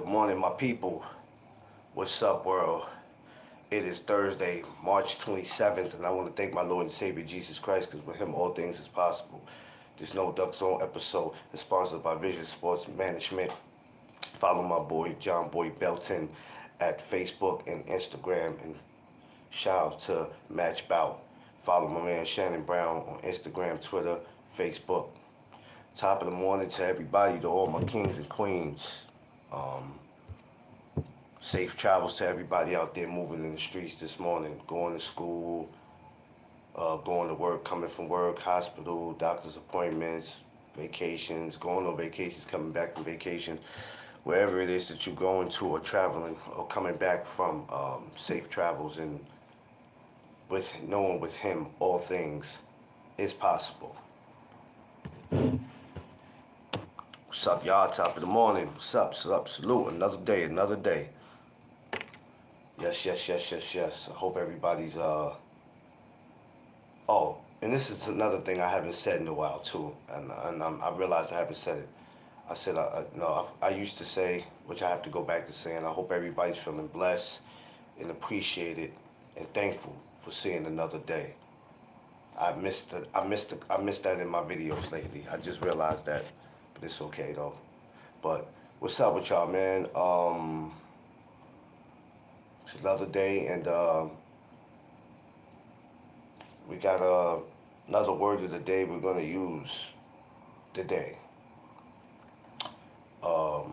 Good morning, my people. What's up, world? It is Thursday, March 27th, and I want to thank my Lord and Savior Jesus Christ, because with Him all things is possible. This No Duck Zone episode is sponsored by Vision Sports Management. Follow my boy John Boy Belton at Facebook and Instagram, and shout out to Match Bout. Follow my man Shannon Brown on Instagram, Twitter, Facebook. Top of the morning to everybody, to all my kings and queens. Safe travels to everybody out there moving in the streets this morning, going to school, going to work, coming from work, hospital, doctor's appointments, vacations, going on vacations, coming back from vacation, wherever it is that you're going to or traveling or coming back from, safe travels, and with knowing with Him all things is possible. What's up, y'all? Top of the morning. What's up? Salute. Another day, another day. Yes. I hope everybody's Oh, and this is another thing I haven't said in a while too, and I realized I haven't said it. I said no. I used to say, which I have to go back to saying. I hope everybody's feeling blessed and appreciated and thankful for seeing another day. I missed that in my videos lately. I just realized that, but it's okay though. But what's up with y'all, man? It's another day, and we got another word of the day we're gonna use today. The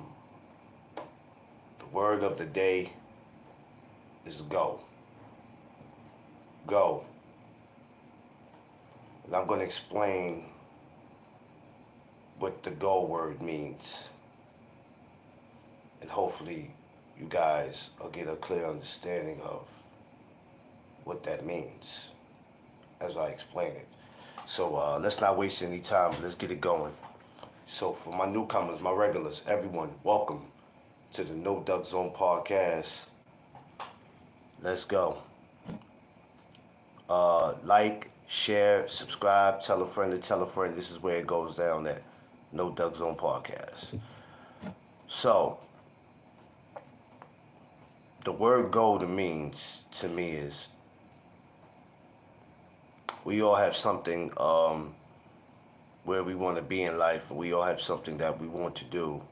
word of the day is go. Go. And I'm gonna explain what the go word means, and hopefully you guys will get a clear understanding of what that means as I explain it. So let's not waste any time. Let's get it going. So for my newcomers, my regulars, everyone, welcome to the No Duck Zone podcast. Let's go. Like, share, subscribe, tell a friend to tell a friend. This is where it goes down at No Duck Zone podcast. So the word go to me is, we all have something where we want to be in life, and we all have something that we want to do,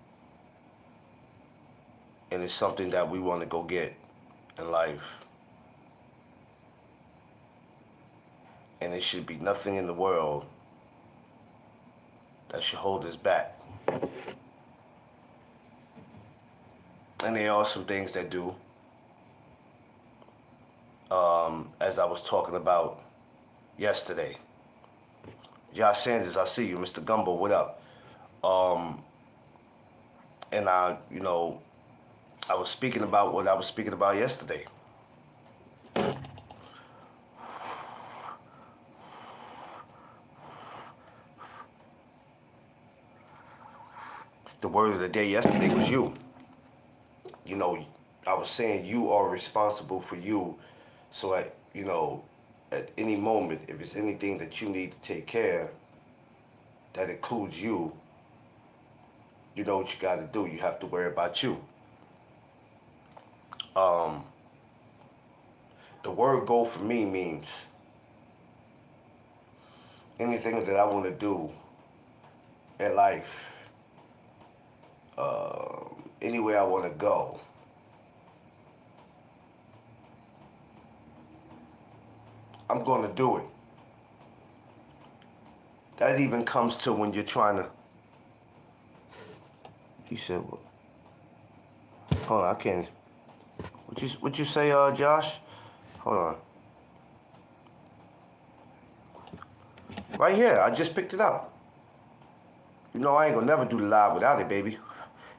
and it's something that we want to go get in life, and it should be nothing in the world that should hold us back. And there are some things that do, as I was talking about yesterday. Josh Sanders, I see you. Mr. Gumbo, what up? And I was speaking about what I was speaking about yesterday. The word of the day yesterday was you. I was saying you are responsible for you. So at any moment, if it's anything that you need to take care of, that includes you, you know what you got to do. You have to worry about you. The word go for me means anything that I want to do in life, anywhere I want to go. I'm going to do it. That even comes to when you're trying to... He said, what? Hold on, I can't... What you say, Josh? Hold on. Right here, I just picked it up. You know I ain't gonna never do the live without it, baby.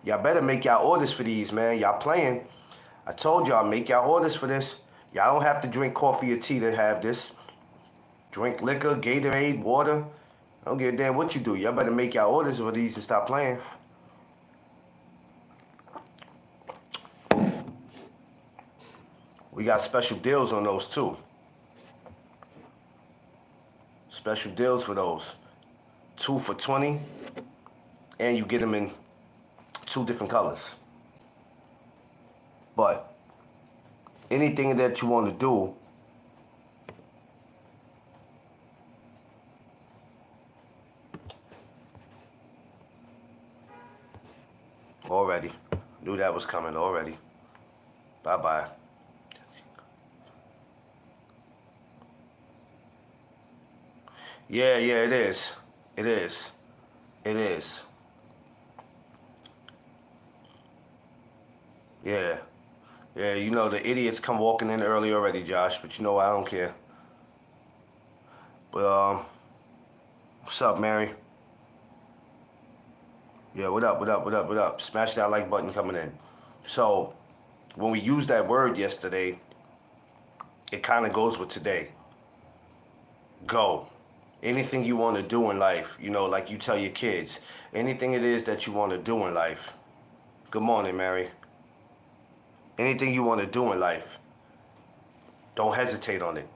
Y'all better make y'all orders for these, man. Y'all playing. I told y'all, make y'all orders for this. Y'all don't have to drink coffee or tea to have this. Drink liquor, Gatorade, water. I don't give a damn what you do. Y'all better make y'all orders for these and stop playing. We got special deals on those too. Special deals for those. 2 for $20, and you get them in 2 different colors. But anything that you want to do, already. Knew that was coming already. Bye-bye. Yeah, it is. It is. It is. Yeah. Yeah, you know, the idiots come walking in early already, Josh, but you know I don't care. But, what's up, Mary? Yeah, what up, what up, what up, what up? Smash that like button coming in. So, when we used that word yesterday, it kind of goes with today. Go. Anything you want to do in life, you know, like you tell your kids, anything it is that you want to do in life. Good morning, Mary. Anything you want to do in life, don't hesitate on it.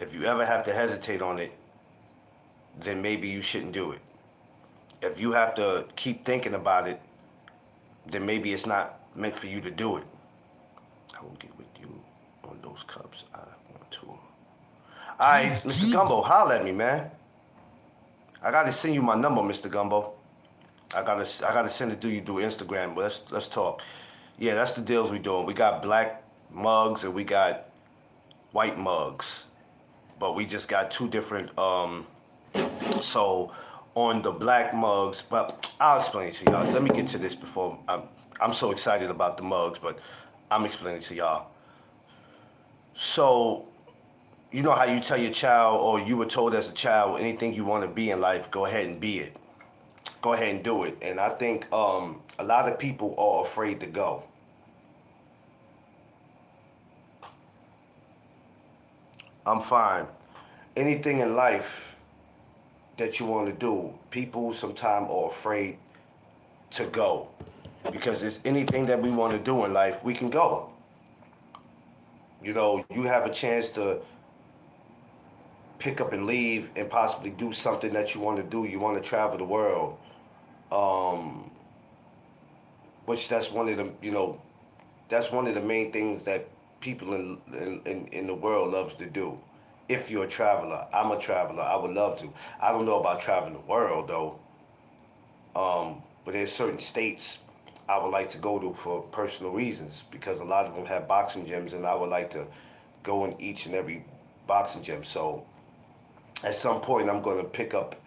If you ever have to hesitate on it, then maybe you shouldn't do it. If you have to keep thinking about it, then maybe it's not meant for you to do it. I will get with you on those cups. I want to. All right, Mr. Gumbo, holler at me, man. I gotta send you my number, Mr. Gumbo. I gotta send it to you through Instagram. But let's talk. Yeah, that's the deals we doing. We got black mugs and we got white mugs, but we just got two different. So on the black mugs, but I'll explain it to y'all. Let me get to this before I'm so excited about the mugs, but I'm explaining to y'all. So you know how you tell your child, or you were told as a child, anything you want to be in life, go ahead and be it. Go ahead and do it. And I think a lot of people are afraid to go. I'm fine. Anything in life that you want to do, people sometimes are afraid to go. Because it's anything that we want to do in life, we can go. You know, you have a chance to pick up and leave and possibly do something that you want to do. You want to travel the world. Which that's one of the, you know, that's one of the main things that people in the world loves to do. If you're a traveler, I'm a traveler. I would love to. I don't know about traveling the world though, but there's certain states I would like to go to for personal reasons because a lot of them have boxing gyms, and I would like to go in each and every boxing gym. So at some point, I'm going to pick up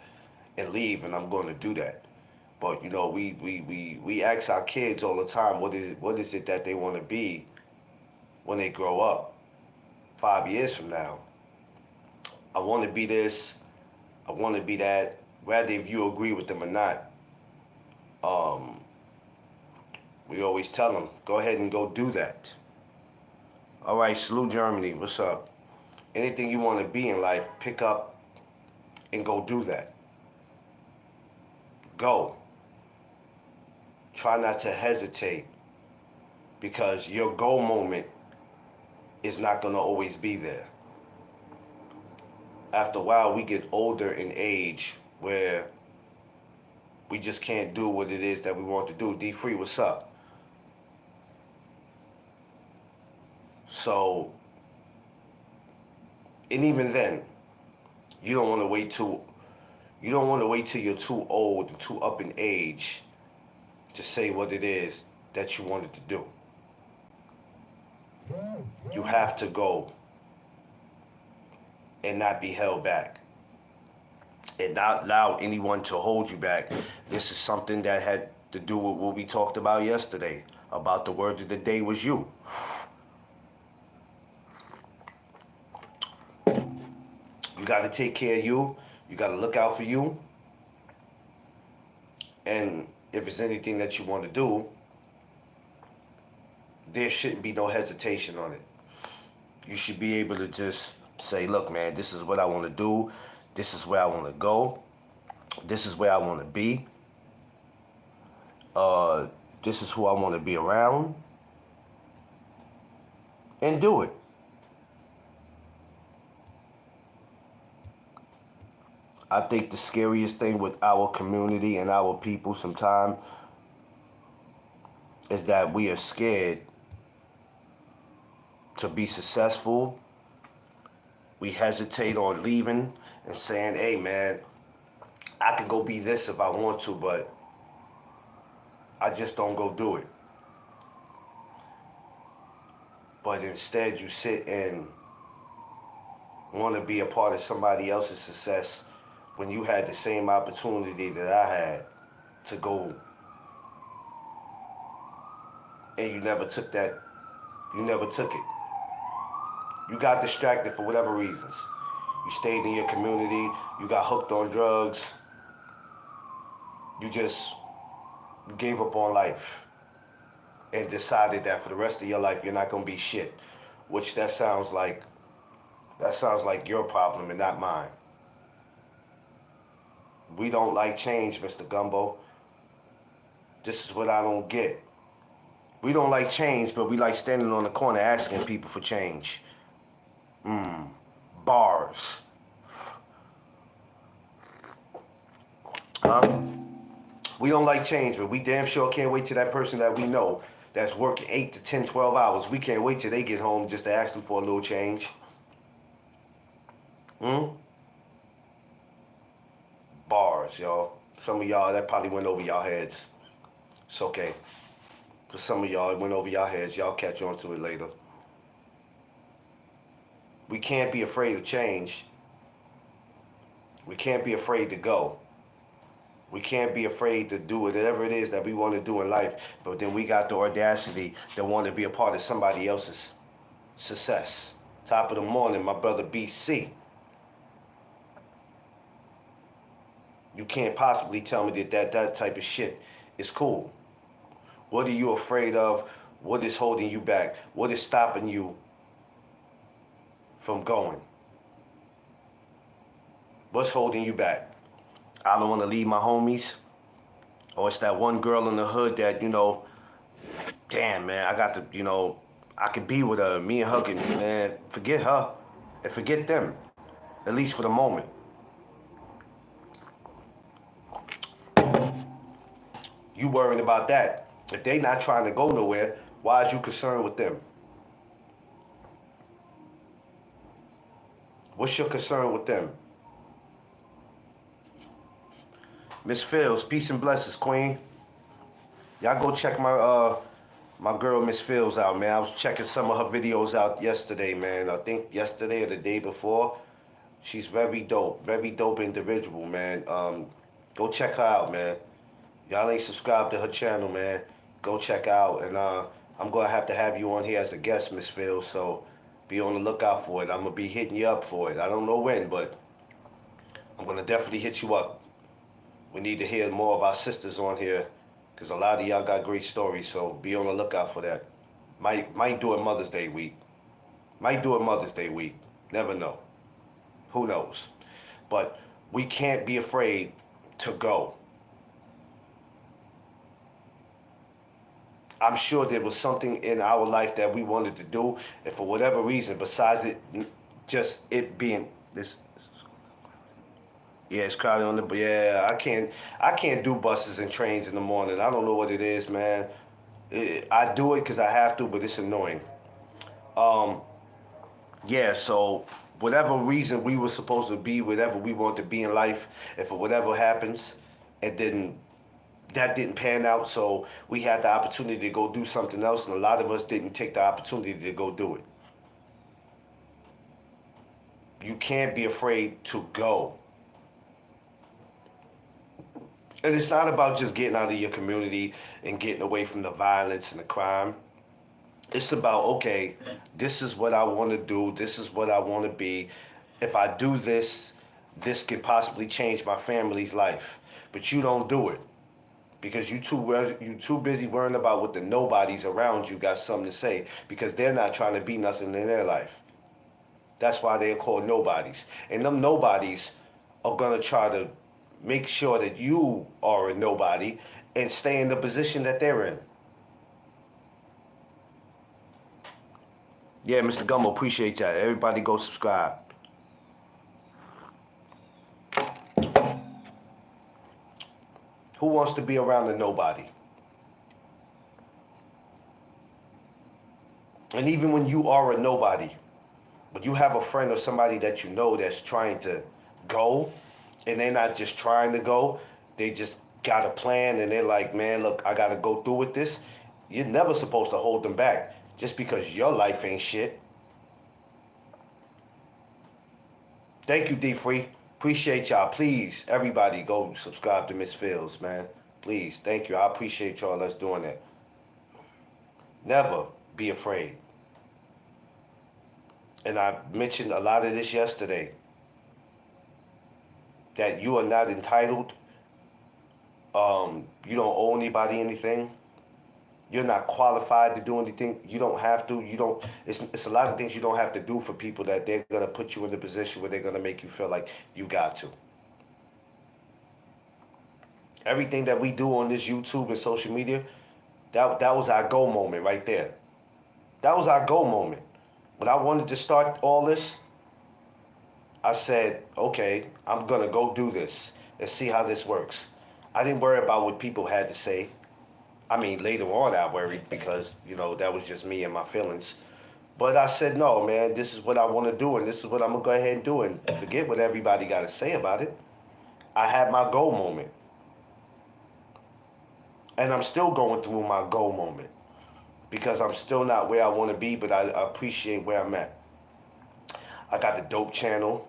and leave, and I'm going to do that. But you know, we ask our kids all the time, what is it that they want to be when they grow up? 5 years from now, I want to be this, I want to be that. Whether if you agree with them or not, we always tell them, go ahead and go do that. All right, salute Germany. What's up? Anything you want to be in life, pick up and go do that. Go. Try not to hesitate because your go moment is not going to always be there. After a while, we get older in age where we just can't do what it is that we want to do. D Free, what's up? So, and even then, you don't want to wait till you're too old and too up in age to say what it is that you wanted to do. You have to go and not be held back and not allow anyone to hold you back. This is something that had to do with what we talked about yesterday, about the word of the day was you. You got to take care of you. You got to look out for you. And if it's anything that you want to do, there shouldn't be no hesitation on it. You should be able to just say, look, man, this is what I want to do. This is where I want to go. This is where I want to be. This is who I want to be around. And do it. I think the scariest thing with our community and our people sometimes is that we are scared to be successful, we hesitate on leaving and saying, hey man, I can go be this if I want to, but I just don't go do it. But instead you sit and want to be a part of somebody else's success when you had the same opportunity that I had to go, and you never took it. You got distracted for whatever reasons. You stayed in your community, you got hooked on drugs, you gave up on life and decided that for the rest of your life you're not gonna be shit. Which that sounds like your problem and not mine. We don't like change, Mr. Gumbo. This is what I don't get. We don't like change, but we like standing on the corner asking people for change. Bars. Huh? We don't like change, but we damn sure can't wait till that person that we know that's working 8 to 10, 12 hours. We can't wait till they get home just to ask them for a little change. Bars, y'all. Some of y'all, that probably went over y'all heads. It's okay. For some of y'all, it went over y'all heads. Y'all catch on to it later. We can't be afraid of change. We can't be afraid to go. We can't be afraid to do whatever it is that we want to do in life, but then we got the audacity to want to be a part of somebody else's success. Top of the morning, my brother BC. You can't possibly tell me that type of shit is cool. What are you afraid of? What is holding you back? What is stopping you from going? What's holding you back? I don't want to leave my homies. Or it's that one girl in the hood that, damn, man, I got to, I could be with her. Me and her can, man, forget her and forget them. At least for the moment. You worrying about that. If they not trying to go nowhere, why is you concerned with them? What's your concern with them? Miss Fields, peace and blessings, Queen. Y'all go check my girl Miss Fields out, man. I was checking some of her videos out yesterday, man. I think yesterday or the day before. She's very dope individual, man. Go check her out, man. Y'all ain't subscribed to her channel, man. Go check out, and I'm gonna have to have you on here as a guest, Miss Fields. So be on the lookout for it. I'm gonna be hitting you up for it. I don't know when, but I'm gonna definitely hit you up. We need to hear more of our sisters on here, because a lot of y'all got great stories, so be on the lookout for that. Might do it Mother's Day week. Never know. Who knows? But we can't be afraid to go. I'm sure there was something in our life that we wanted to do, and for whatever reason, besides it being this. Yeah, it's crowded on the. Yeah, I can't do buses and trains in the morning. I don't know what it is, man. I do it because I have to, but it's annoying. Yeah, so whatever reason we were supposed to be, whatever we want to be in life, and for whatever happens, that didn't pan out. So we had the opportunity to go do something else, and a lot of us didn't take the opportunity to go do it. You can't be afraid to go. And it's not about just getting out of your community and getting away from the violence and the crime. It's about, okay, this is what I want to do. This is what I want to be. If I do this, this could possibly change my family's life. But you don't do it because you too busy worrying about what the nobodies around you got something to say, because they're not trying to be nothing in their life. That's why they're called nobodies. And them nobodies are going to try to make sure that you are a nobody and stay in the position that they're in. Yeah, Mr. Gumbo, appreciate that. Everybody go subscribe. Who wants to be around a nobody? And even when you are a nobody, when you have a friend or somebody that you know that's trying to go, and they're not just trying to go, they just got a plan and they're like, man, look, I got to go through with this. You're never supposed to hold them back just because your life ain't shit. Thank you, D Free. Appreciate y'all. Please, everybody, go subscribe to Miss Fields, man. Please, thank you. I appreciate y'all. Let's doing that. Never be afraid. And I mentioned a lot of this yesterday. That you are not entitled. You don't owe anybody anything. You're not qualified to do anything. You don't have to. You don't. It's a lot of things you don't have to do for people that they're gonna put you in the position where they're gonna make you feel like you got to. Everything that we do on this YouTube and social media, that was our go moment right there. That was our go moment. When I wanted to start all this, I said, okay, I'm gonna go do this and see how this works. I didn't worry about what people had to say. I mean, later on I worried because, that was just me and my feelings. But I said, no, man, this is what I want to do and this is what I'm going to go ahead and do and forget what everybody got to say about it. I had my go moment. And I'm still going through my go moment because I'm still not where I want to be, but I appreciate where I'm at. I got the dope channel.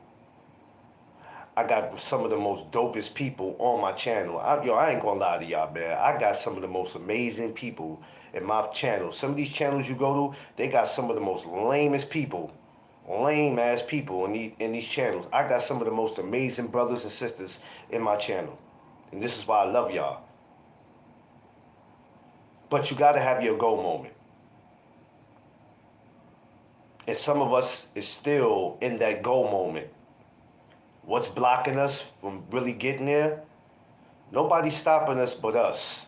I got some of the most dopest people on my channel. I ain't gonna lie to y'all, man. I got some of the most amazing people in my channel. Some of these channels you go to, they got some of the most lame-ass people in these channels. I got some of the most amazing brothers and sisters in my channel. And this is why I love y'all. But you gotta have your go moment. And some of us is still in that go moment. What's blocking us from really getting there? Nobody's stopping us but us.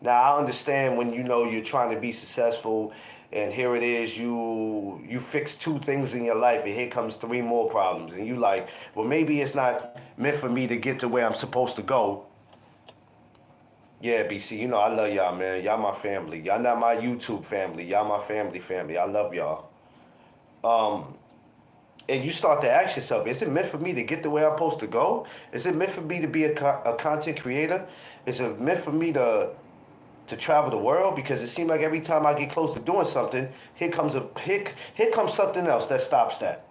Now, I understand when you're trying to be successful and here it is, you fix 2 things in your life and here comes 3 more problems. And you like, well, maybe it's not meant for me to get to where I'm supposed to go. Yeah, BC, I love y'all, man. Y'all my family. Y'all not my YouTube family. Y'all my family. I love y'all. And you start to ask yourself, is it meant for me to get to where I'm supposed to go? Is it meant for me to be a content creator? Is it meant for me to travel the world? Because it seems like every time I get close to doing something, here comes something else that stops that.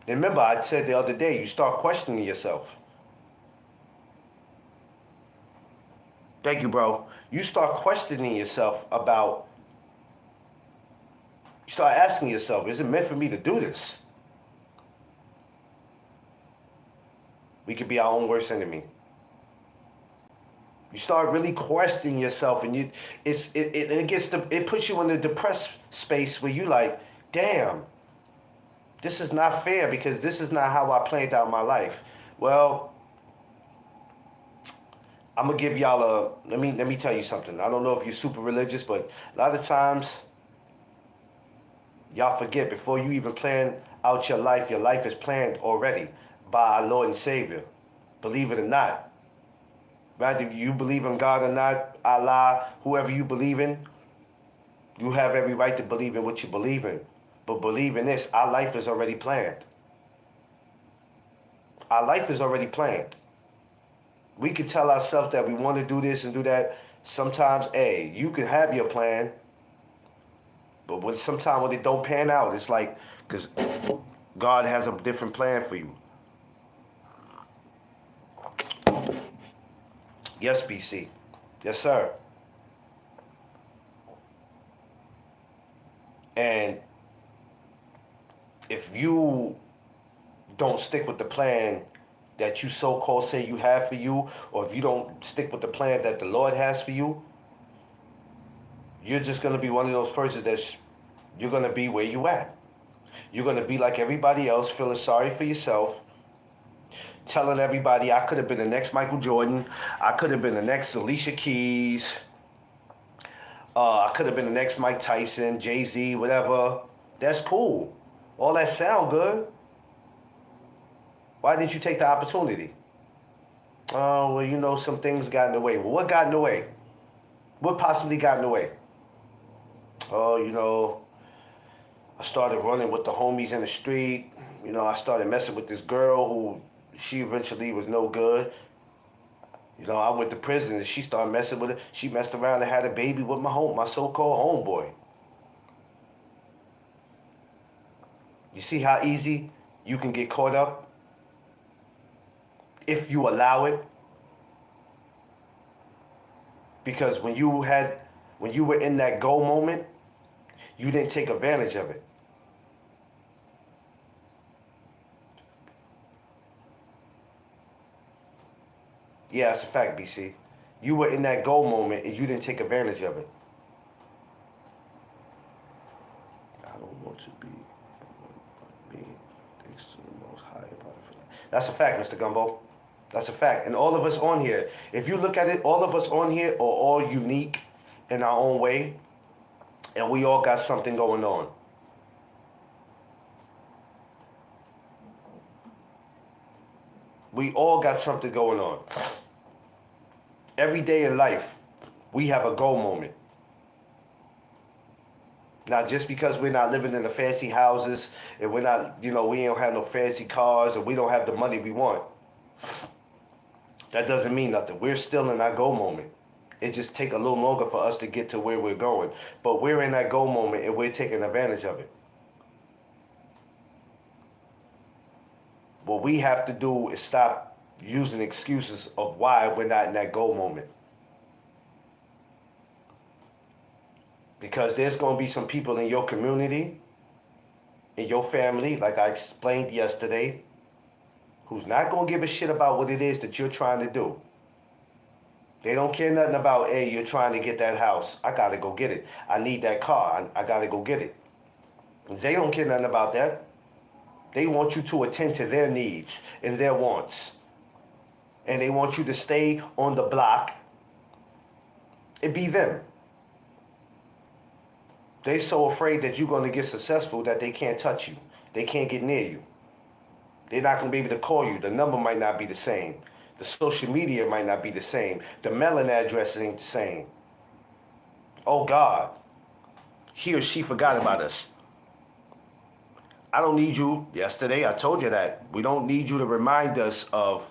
And remember, I said the other day, you start questioning yourself. Thank you, bro. You start questioning yourself you start asking yourself, is it meant for me to do this? We could be our own worst enemy. You start really questioning yourself, and it puts you in a depressed space where you like, damn, this is not fair because this is not how I planned out my life. Well, I'm gonna give y'all let me tell you something. I don't know if you're super religious, but a lot of times y'all forget before you even plan out your life is planned already by our Lord and Savior. Believe it or not. Whether you believe in God or not, Allah, whoever you believe in, you have every right to believe in what you believe in. But believe in this, our life is already planned. Our life is already planned. We can tell ourselves that we want to do this and do that. Sometimes, you can have your plan, but sometimes when it don't pan out, it's like, because God has a different plan for you. Yes, BC. Yes, sir. And if you don't stick with the plan that you so-called say you have for you, or if you don't stick with the plan that the Lord has for you, you're just going to be one of those persons you're going to be where you at. You're going to be like everybody else, feeling sorry for yourself, telling everybody, I could have been the next Michael Jordan, I could have been the next Alicia Keys, I could have been the next Mike Tyson, Jay-Z, whatever. That's cool. All that sound good. Why didn't you take the opportunity? Oh, well, some things got in the way. Well, what got in the way? What possibly got in the way? Oh, I started running with the homies in the street. I started messing with this girl who she eventually was no good. I went to prison and she started messing with it. She messed around and had a baby with my so-called homeboy. You see how easy you can get caught up if you allow it? Because when you were in that go moment, you didn't take advantage of it. Yeah, it's a fact, BC. You were in that go moment and you didn't take advantage of it. I don't want to be me. Thanks to the Most High about it for that. That's a fact, Mr. Gumbo. That's a fact. And all of us on here, if you look at it, all of us on here are all unique in our own way. And we all got something going on. We all got something going on. Every day in life, we have a go moment. Now, just because we're not living in the fancy houses and we're not, we don't have no fancy cars and we don't have the money we want, that doesn't mean nothing. We're still in our go moment. It just take a little longer for us to get to where we're going. But we're in that go moment and we're taking advantage of it. What we have to do is stop using excuses of why we're not in that go moment. Because there's going to be some people in your community, in your family, like I explained yesterday, who's not going to give a shit about what it is that you're trying to do. They don't care nothing about, hey, you're trying to get that house. I got to go get it. I need that car. I got to go get it. They don't care nothing about that. They want you to attend to their needs and their wants. And they want you to stay on the block and be them. They're so afraid that you're going to get successful that they can't touch you. They can't get near you. They're not going to be able to call you. The number might not be the same. The social media might not be the same. The mailing address ain't the same. Oh God, he or she forgot about us. I don't need you. Yesterday I told you that. We don't need you to remind us of,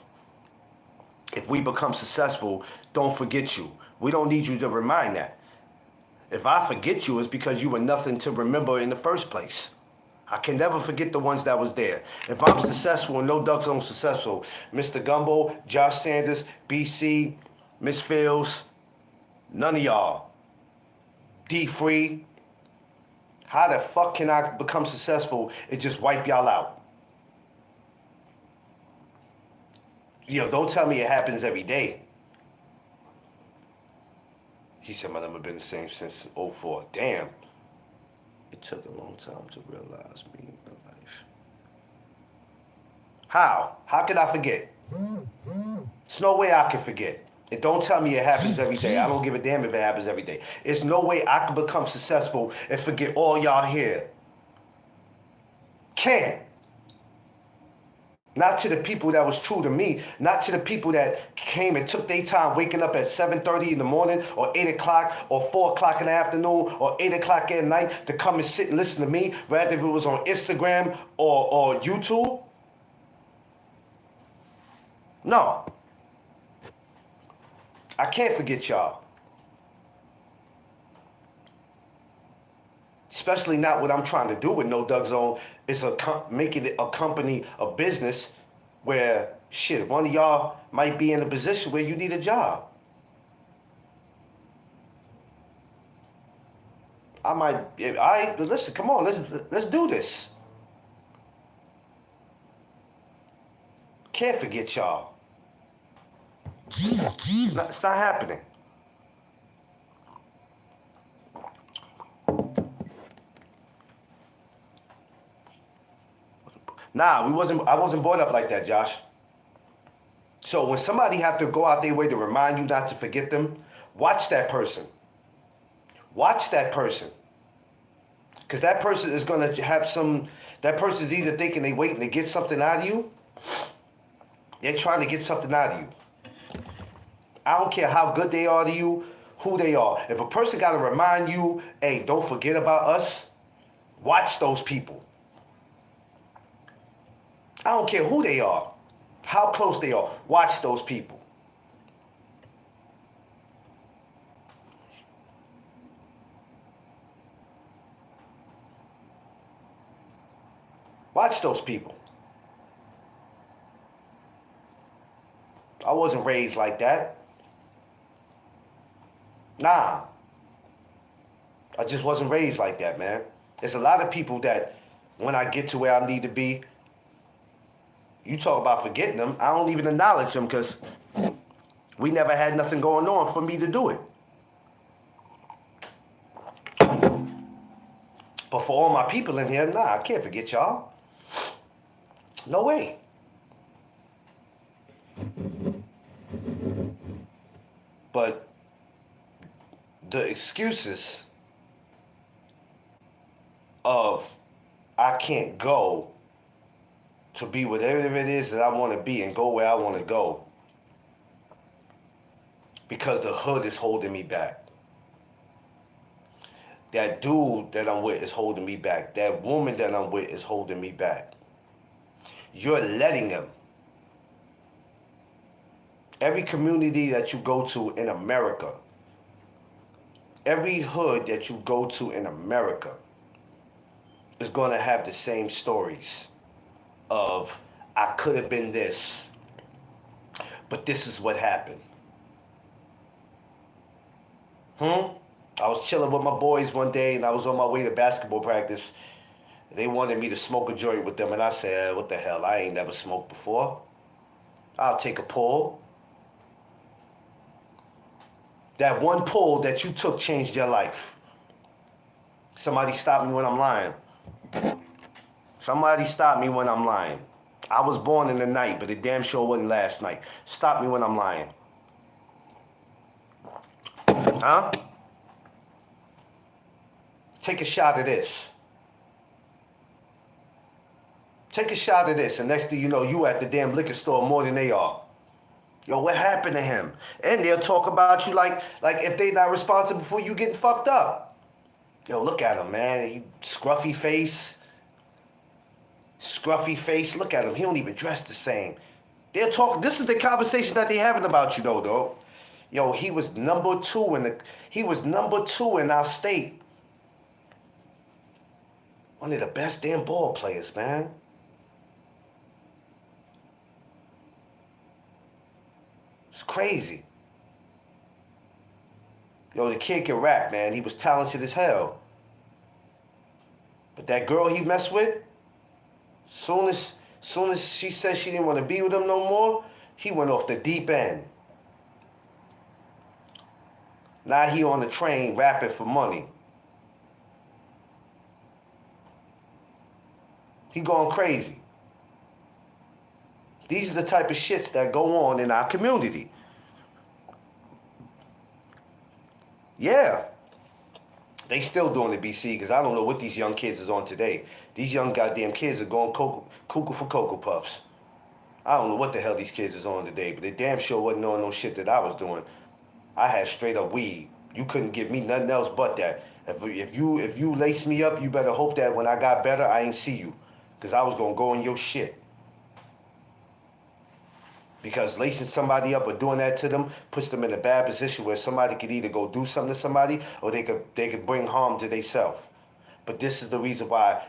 if we become successful, don't forget you. We don't need you to remind that. If I forget you, it's because you were nothing to remember in the first place. I can never forget the ones that was there. If I'm successful and No Duck Zone successful, Mr. Gumbo, Josh Sanders, BC, Miss Fields, none of y'all, D Free, how the fuck can I become successful and just wipe y'all out? Don't tell me it happens every day. He said my number been the same since '04. Damn. It took a long time to realize me in life. How? How could I forget? There's no way I can forget. And don't tell me it happens every day. I don't give a damn if it happens every day. There's no way I can become successful and forget all y'all here. Can't. Not to the people that was true to me. Not to the people that came and took their time waking up at 7:30 in the morning or 8 o'clock or 4 o'clock in the afternoon or 8 o'clock at night to come and sit and listen to me, rather if it was on Instagram or YouTube. No. I can't forget y'all. Especially not what I'm trying to do with No Duck Zone. It's making it a company, a business where, shit, one of y'all might be in a position where you need a job. Listen, come on, let's do this. Can't forget y'all. It's not happening. Nah, I wasn't brought up like that, Josh. So when somebody have to go out their way to remind you not to forget them, watch that person. Watch that person. Because that person is going to have that person's either thinking they waiting to get something out of you. They're trying to get something out of you. I don't care how good they are to you, who they are. If a person got to remind you, hey, don't forget about us, watch those people. I don't care who they are, how close they are. Watch those people. Watch those people. I wasn't raised like that. Nah. I just wasn't raised like that, man. There's a lot of people that when I get to where I need to be, you talk about forgetting them, I don't even acknowledge them because we never had nothing going on for me to do it. But for all my people in here, nah, I can't forget y'all. No way. But the excuses of I can't go to be whatever it is that I want to be and go where I want to go because the hood is holding me back. That dude that I'm with is holding me back. That woman that I'm with is holding me back. You're letting them. Every community that you go to in America, every hood that you go to in America is going to have the same stories of, I could have been this, but this is what happened. I was chilling with my boys one day and I was on my way to basketball practice. They wanted me to smoke a joint with them and I said, what the hell, I ain't never smoked before. I'll take a pull. That one pull that you took changed your life. Somebody stop me when I'm lying. Somebody stop me when I'm lying. I was born in the night, but it damn sure wasn't last night. Stop me when I'm lying. Huh? Take a shot of this. Take a shot of this, and next thing you know, you at the damn liquor store more than they are. Yo, what happened to him? And they'll talk about you like if they not responsible for you getting fucked up. Yo, look at him, man. He scruffy face. Scruffy face. Look at him. He don't even dress the same. They'll talk. This is the conversation that they having about you, though. Yo, he was number two in our state. One of the best damn ball players, man. It's crazy. Yo, the kid can rap, man. He was talented as hell. But that girl he messed with, soon as she said she didn't want to be with him no more, he went off the deep end. Now he on the train rapping for money. He going crazy. These are the type of shits that go on in our community. Yeah. They still doing it, BC, because I don't know what these young kids is on today. These young goddamn kids are going cuckoo for Cocoa Puffs. I don't know what the hell these kids is on today, but they damn sure wasn't on no shit that I was doing. I had straight up weed. You couldn't give me nothing else but that. If you lace me up, you better hope that when I got better, I ain't see you. Because I was going to go in your shit. Because lacing somebody up or doing that to them puts them in a bad position where somebody could either go do something to somebody or they could bring harm to themselves. But this is the reason why,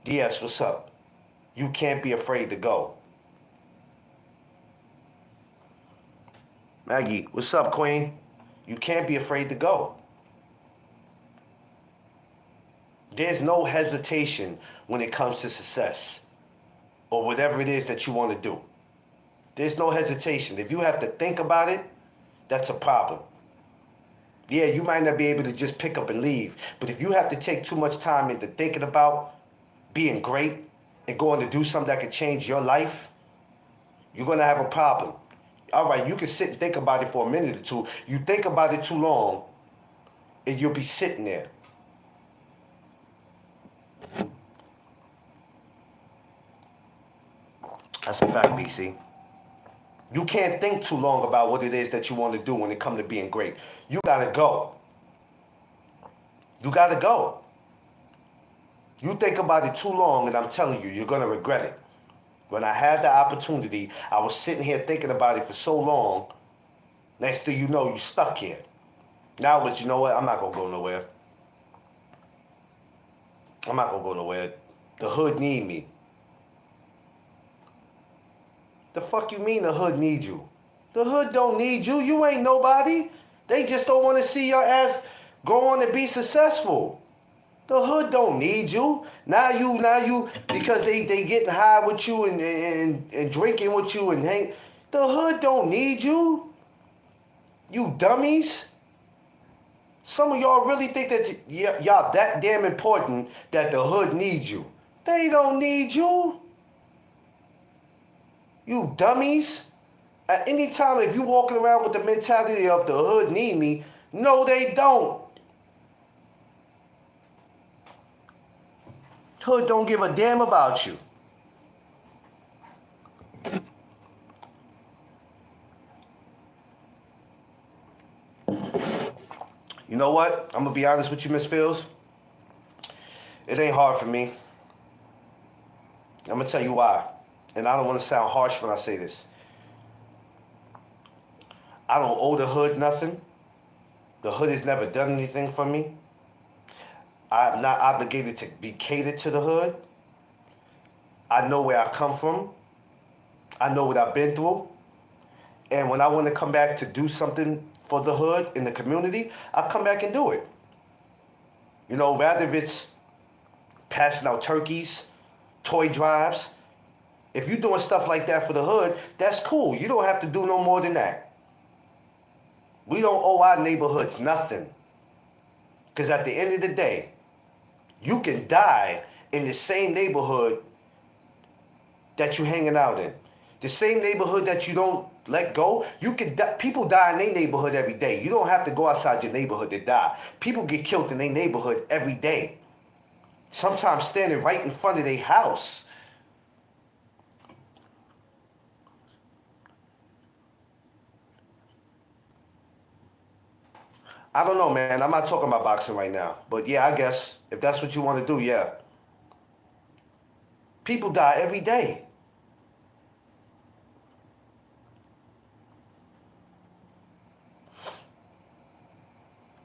DS, what's up? You can't be afraid to go. Maggie, what's up, Queen? You can't be afraid to go. There's no hesitation when it comes to success or whatever it is that you want to do. There's no hesitation. If you have to think about it, that's a problem. Yeah, you might not be able to just pick up and leave, but if you have to take too much time into thinking about being great and going to do something that could change your life, you're going to have a problem. All right, you can sit and think about it for a minute or two. You think about it too long, and you'll be sitting there. That's a fact, BC. You can't think too long about what it is that you want to do when it comes to being great. You gotta go. You gotta go. You think about it too long, and I'm telling you, you're gonna regret it. When I had the opportunity, I was sitting here thinking about it for so long. Next thing you know, you stuck here. Now, but you know what? I'm not gonna go nowhere. I'm not gonna go nowhere. The hood need me. The fuck you mean the hood need you? The hood don't need you. You ain't nobody. They just don't want to see your ass go on and be successful. The hood don't need you. Now you, because they getting high with you and drinking with you and hang. The hood don't need you. You dummies. Some of y'all really think that y'all that damn important that the hood needs you. They don't need you. You dummies. At any time, if you walking around with the mentality of the hood need me, no, they don't. Hood don't give a damn about you. You know what? I'm gonna be honest with you, Miss Fields. It ain't hard for me. I'm gonna tell you why. And I don't want to sound harsh when I say this. I don't owe the hood nothing. The hood has never done anything for me. I'm not obligated to be catered to the hood. I know where I come from. I know what I've been through. And when I want to come back to do something for the hood in the community, I come back and do it. You know, rather if it's passing out turkeys, toy drives. If you're doing stuff like that for the hood, that's cool. You don't have to do no more than that. We don't owe our neighborhoods nothing. Because at the end of the day, you can die in the same neighborhood that you're hanging out in. The same neighborhood that you don't let go. You can people die in their neighborhood every day. You don't have to go outside your neighborhood to die. People get killed in their neighborhood every day. Sometimes standing right in front of their house. I don't know, man. I'm not talking about boxing right now. But yeah, I guess if that's what you want to do, yeah. People die every day.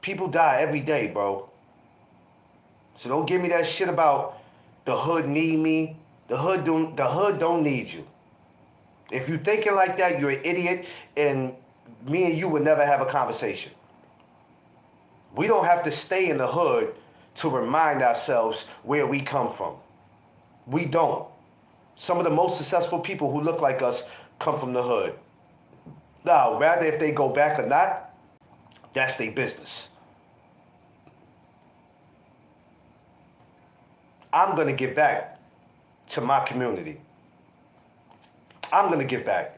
People die every day, bro. So don't give me that shit about the hood need me. The hood don't need you. If you thinking like that, you're an idiot, and me and you would never have a conversation. We don't have to stay in the hood to remind ourselves where we come from. We don't. Some of the most successful people who look like us come from the hood. Now, rather if they go back or not, that's their business. I'm going to give back to my community. I'm going to give back.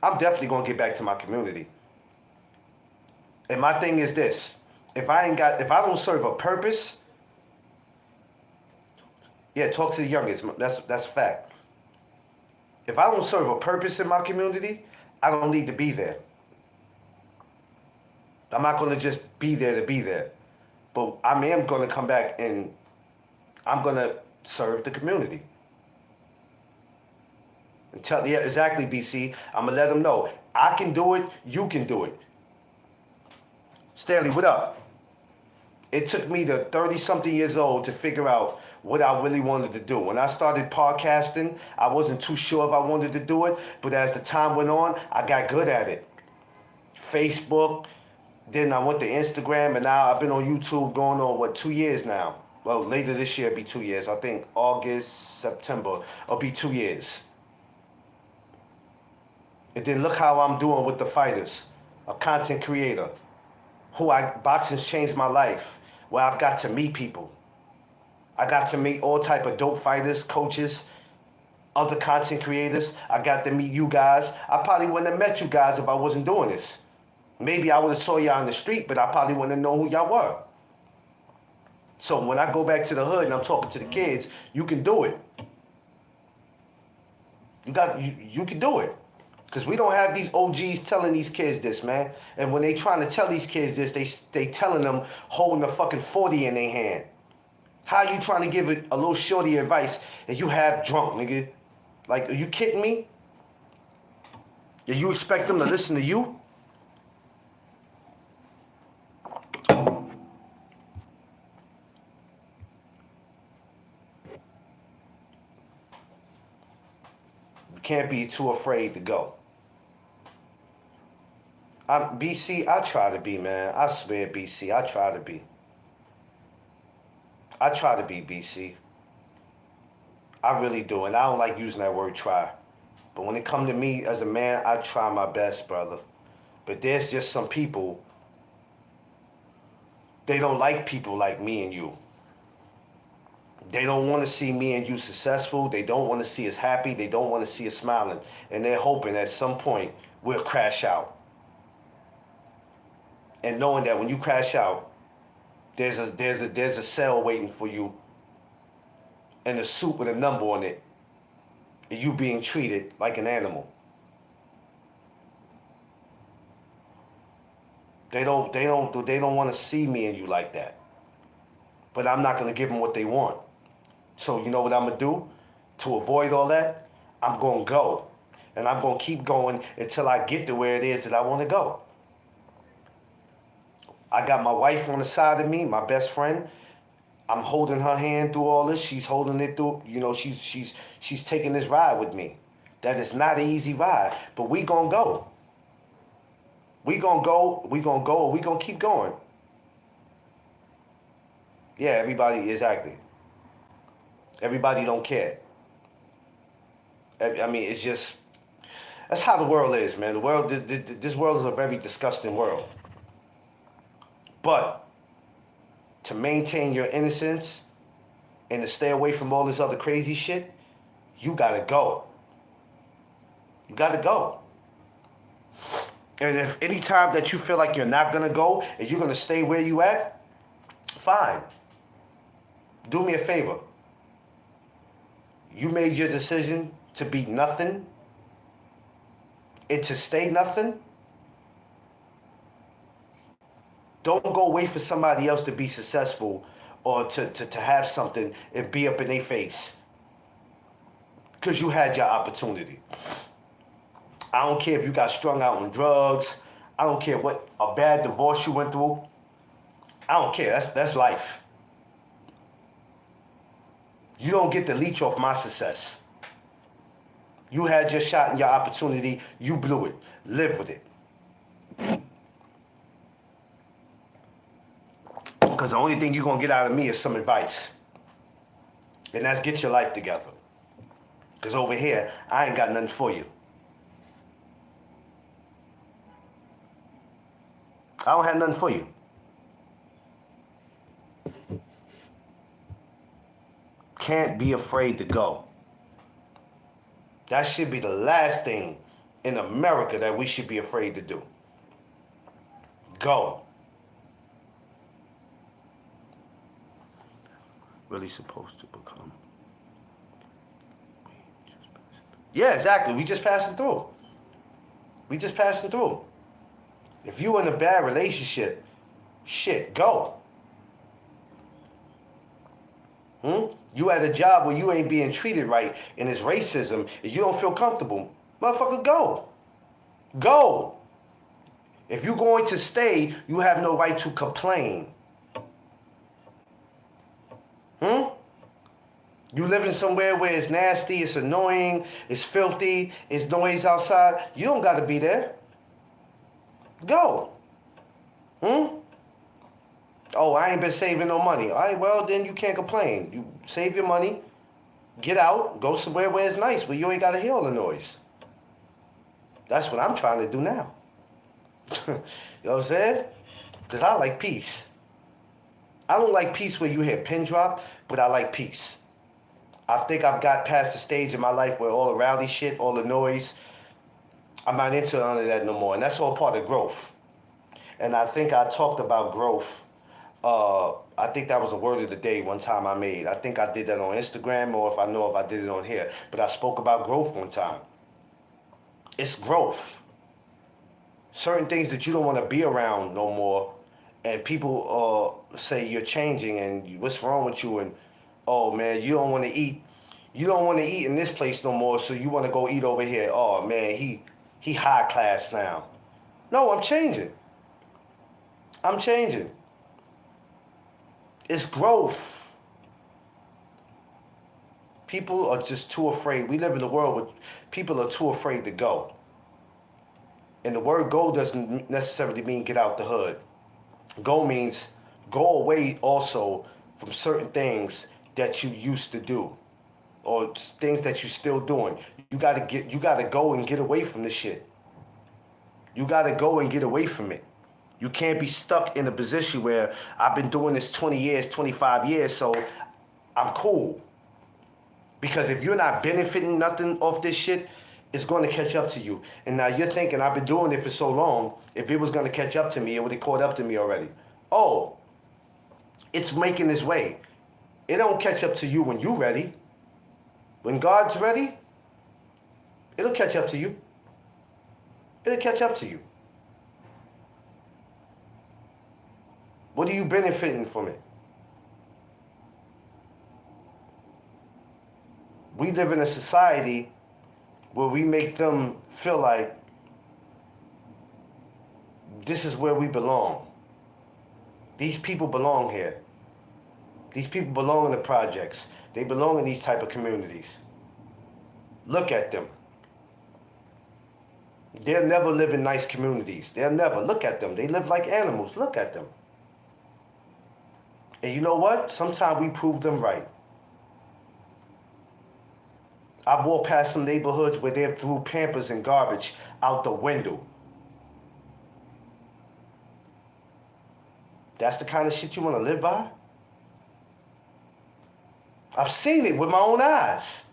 I'm definitely going to get back to my community. And my thing is this. If I don't serve a purpose, yeah, talk to the youngest. That's a fact. If I don't serve a purpose in my community, I don't need to be there. I'm not going to just be there to be there. But I am going to come back and I'm going to serve the community. And tell, yeah, exactly, BC. I'm going to let them know. I can do it. You can do it. Stanley, what up? It took me to 30-something years old to figure out what I really wanted to do. When I started podcasting, I wasn't too sure if I wanted to do it. But as the time went on, I got good at it. Facebook. Then I went to Instagram, and now I've been on YouTube going on, 2 years now? Well, later this year it'll be 2 years. I think August, September, it'll be 2 years. And then look how I'm doing with the fighters. A content creator. Boxing's changed my life. Where I've got to meet people. I got to meet all type of dope fighters, coaches, other content creators. I got to meet you guys. I probably wouldn't have met you guys if I wasn't doing this. Maybe I would have saw y'all on the street, but I probably wouldn't have known who y'all were. So when I go back to the hood and I'm talking to the kids, you can do it. You can do it. Because we don't have these OGs telling these kids this, man. And when they trying to tell these kids this, they telling them holding a fucking 40 in their hand. How you trying to give a little shorty advice and you half drunk, nigga? Like, are you kidding me? Do you expect them to listen to you? You can't be too afraid to go. BC, I try to be, man. I swear, BC, I try to be. I try to be, BC. I really do, and I don't like using that word try. But when it comes to me as a man, I try my best, brother. But there's just some people, they don't like people like me and you. They don't want to see me and you successful. They don't want to see us happy. They don't want to see us smiling. And they're hoping at some point we'll crash out. And knowing that when you crash out, there's a cell waiting for you and a suit with a number on it, and you being treated like an animal. They don't want to see me and you like that. But I'm not gonna give them what they want. So you know what I'm gonna do? To avoid all that, I'm gonna go. And I'm gonna keep going until I get to where it is that I wanna go. I got my wife on the side of me, my best friend. I'm holding her hand through all this. She's holding it through, you know, she's taking this ride with me. That is not an easy ride, but we gonna go. We gonna go, and we gonna keep going. Yeah, everybody, exactly. Everybody don't care. I mean, it's just, that's how the world is, man. The world, this world is a very disgusting world. But to maintain your innocence and to stay away from all this other crazy shit, you gotta go. You gotta go. And if any time that you feel like you're not gonna go and you're gonna stay where you at, fine. Do me a favor. You made your decision to be nothing and to stay nothing. Don't go wait for somebody else to be successful or to have something and be up in their face. Because you had your opportunity. I don't care if you got strung out on drugs. I don't care what a bad divorce you went through. I don't care. That's life. You don't get to leech off my success. You had your shot and your opportunity. You blew it. Live with it. Because the only thing you're going to get out of me is some advice. And that's get your life together. Because over here, I ain't got nothing for you. I don't have nothing for you. Can't be afraid to go. That should be the last thing in America that we should be afraid to do. Go. Really supposed to become. Yeah, exactly. We just passing through. We just passing through. If you in a bad relationship, shit, go. You at a job where you ain't being treated right and it's racism and you don't feel comfortable, motherfucker, go. Go. If you're going to stay, you have no right to complain. You living somewhere where it's nasty, it's annoying, it's filthy, it's noise outside. You don't got to be there. Go. Oh, I ain't been saving no money. All right, well, then you can't complain. You save your money, get out, go somewhere where it's nice, where you ain't got to hear all the noise. That's what I'm trying to do now. You know what I'm saying? Because I like peace. I don't like peace where you hear pin drop, but I like peace. I think I've got past the stage in my life where all the rowdy shit, all the noise, I'm not into none of that no more. And that's all part of growth. And I think I talked about growth I think that was a word of the day one time I made. I think I did that on Instagram, or if I did it on here. But I spoke about growth one time. It's growth. Certain things that you don't want to be around no more, and people say you're changing and what's wrong with you, and oh man, you don't want to eat in this place no more, so you want to go eat over here. Oh man, he high class now. No, I'm changing. I'm changing. It's growth. People are just too afraid. We live in a world where people are too afraid to go. And the word go doesn't necessarily mean get out the hood. Go means go away also from certain things that you used to do or things that you're still doing. You gotta go and get away from this shit. You gotta go and get away from it. You can't be stuck in a position where I've been doing this 20 years, 25 years, so I'm cool. Because if you're not benefiting nothing off this shit, it's going to catch up to you. And now you're thinking, I've been doing it for so long, if it was going to catch up to me, it would have caught up to me already. Oh, it's making its way. It don't catch up to you when you're ready. When God's ready, it'll catch up to you. It'll catch up to you. What are you benefiting from it? We live in a society where we make them feel like this is where we belong. These people belong here. These people belong in the projects. They belong in these type of communities. Look at them. They'll never live in nice communities. They'll never. Look at them. They live like animals. Look at them. And you know what? Sometimes we prove them right. I walked past some neighborhoods where they threw Pampers and garbage out the window. That's the kind of shit you want to live by? I've seen it with my own eyes.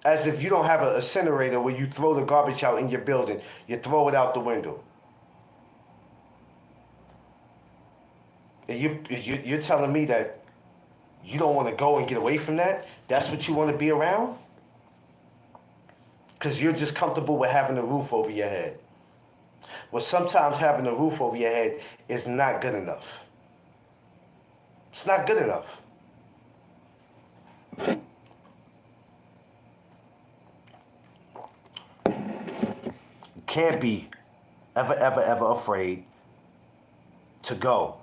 As if you don't have an incinerator where you throw the garbage out in your building, you throw it out the window. And you're telling me that you don't want to go and get away from that? That's what you want to be around? Because you're just comfortable with having a roof over your head. Well, sometimes having a roof over your head is not good enough. It's not good enough. You can't be ever afraid to go.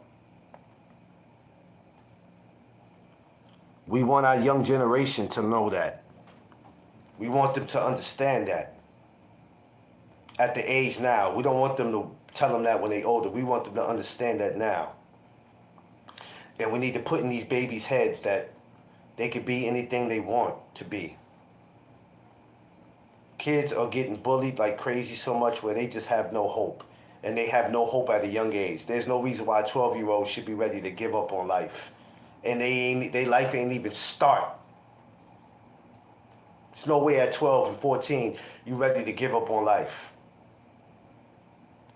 We want our young generation to know that. We want them to understand that. At the age now, we don't want them to tell them that when they're older. We want them to understand that now. And we need to put in these babies' heads that they could be anything they want to be. Kids are getting bullied like crazy so much where they just have no hope. And they have no hope at a young age. There's no reason why a 12-year-old should be ready to give up on life. And their life ain't even start. There's no way at 12 and 14 you ready to give up on life.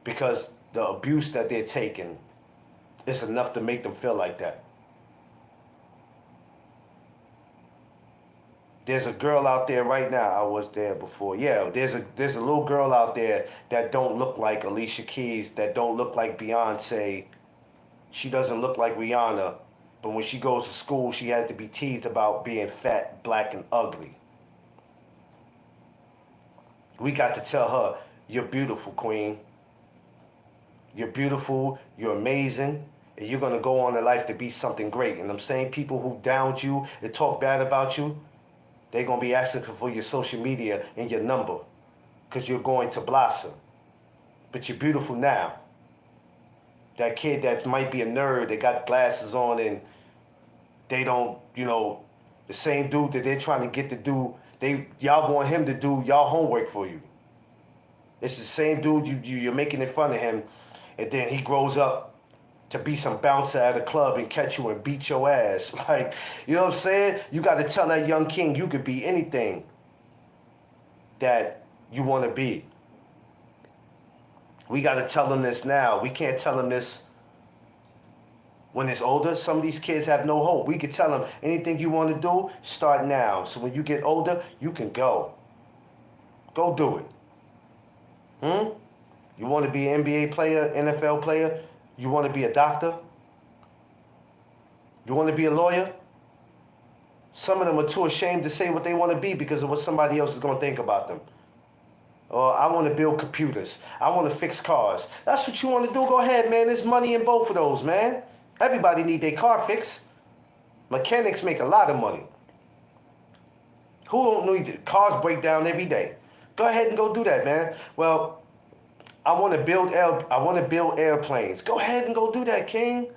Because the abuse that they're taking is enough to make them feel like that. There's a girl out there right now. I was there before. Yeah, there's a little girl out there that don't look like Alicia Keys, that don't look like Beyonce. She doesn't look like Rihanna. But when she goes to school, she has to be teased about being fat, black, and ugly. We got to tell her, you're beautiful, queen. You're beautiful, you're amazing, and you're going to go on in life to be something great. And I'm saying people who downed you and talk bad about you, they're going to be asking for your social media and your number because you're going to blossom. But you're beautiful now. That kid that might be a nerd, they got glasses on and they don't, the same dude that they're trying to get to do, y'all want him to do y'all homework for you. It's the same dude you're making in front of him, and then he grows up to be some bouncer at a club and catch you and beat your ass. Like, you know what I'm saying? You got to tell that young king you could be anything that you want to be. We got to tell them this now. We can't tell them this when it's older. Some of these kids have no hope. We could tell them anything you want to do, start now. So when you get older, you can go. Go do it. You want to be an NBA player, NFL player? You want to be a doctor? You want to be a lawyer? Some of them are too ashamed to say what they want to be because of what somebody else is going to think about them. Or I want to build computers. I want to fix cars. That's what you want to do. Go ahead, man. There's money in both of those, man. Everybody need their car fixed. Mechanics make a lot of money. Who don't need cars break down every day? Go ahead and go do that, man. Well, I want to build airplanes. Go ahead and go do that, King.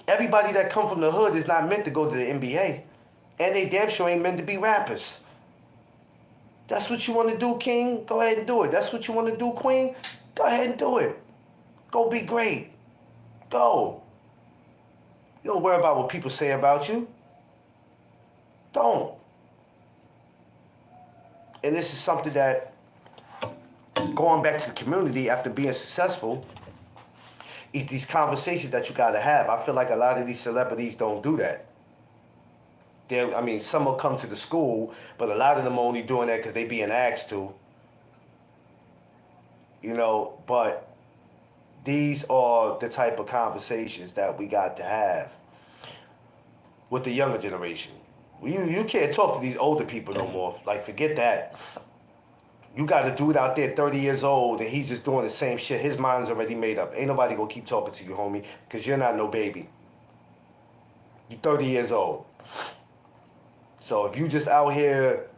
Everybody that come from the hood is not meant to go to the NBA. And they damn sure ain't meant to be rappers. That's what you want to do, King? Go ahead and do it. That's what you want to do, Queen? Go ahead and do it. Go be great. Go. You don't worry about what people say about you. Don't. And this is something that, going back to the community after being successful, is these conversations that you got to have. I feel like a lot of these celebrities don't do that. Some will come to the school, but a lot of them are only doing that because they being asked to. But these are the type of conversations that we got to have with the younger generation. You can't talk to these older people no more. Like, forget that. You got a dude out there 30 years old and he's just doing the same shit. His mind's already made up. Ain't nobody gonna keep talking to you, homie, because you're not no baby. You're 30 years old. So if you just out here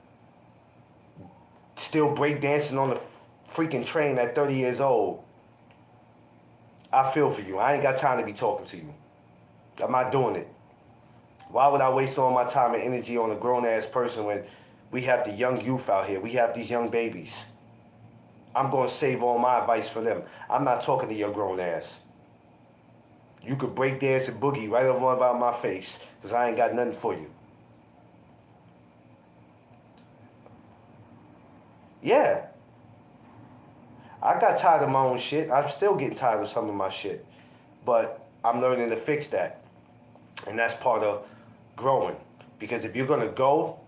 still breakdancing on the freaking train at 30 years old, I feel for you. I ain't got time to be talking to you. I'm not doing it. Why would I waste all my time and energy on a grown-ass person when we have the young youth out here? We have these young babies. I'm going to save all my advice for them. I'm not talking to your grown ass. You could break dance and boogie right over about my face because I ain't got nothing for you. Yeah. I got tired of my own shit. I'm still getting tired of some of my shit. But I'm learning to fix that. And that's part of growing. Because if you're going to go,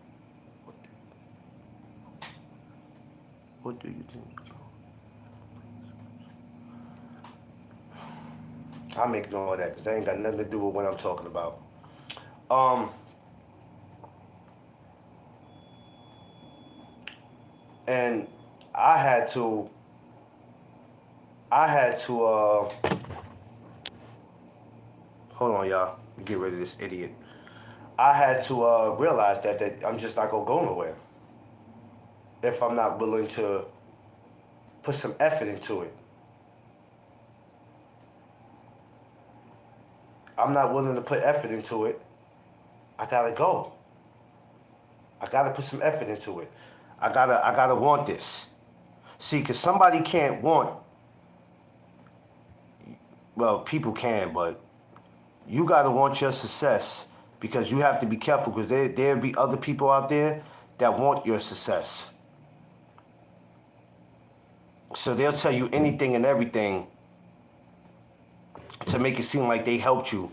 what do you think? I'm ignoring that because that ain't got nothing to do with what I'm talking about. And I had to hold on, y'all. Let me get rid of this idiot. I had to realize that I'm just not gonna go nowhere if I'm not willing to put some effort into it. I'm not willing to put effort into it. I gotta go. I gotta put some effort into it. I gotta want this. See, because somebody can't want, well, people can, but you gotta want your success because you have to be careful because there'll be other people out there that want your success. So they'll tell you anything and everything to make it seem like they helped you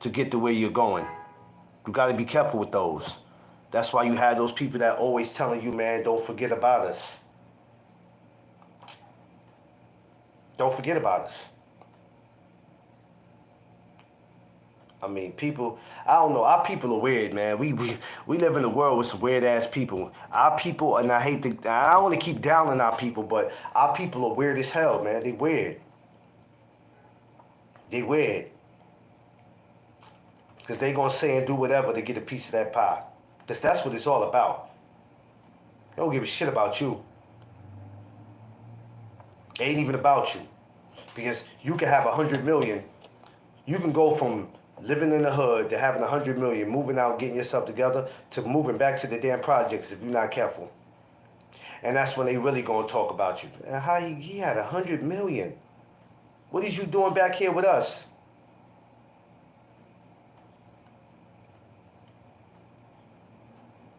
to get to where you're going. You got to be careful with those. That's why you have those people that always telling you, man, don't forget about us. Don't forget about us. I mean, people, I don't know, our people are weird, man. We live in a world with some weird-ass people. Our people, and I don't want to keep downing our people, but our people are weird as hell, man. They weird. They weird. Because they going to say and do whatever to get a piece of that pie. Because that's what it's all about. They don't give a shit about you. It ain't even about you. Because you can have 100 million. You can go from living in the hood to having 100 million, moving out, getting yourself together, to moving back to the damn projects if you're not careful. And that's when they really going to talk about you. And how he had 100 million. What is you doing back here with us?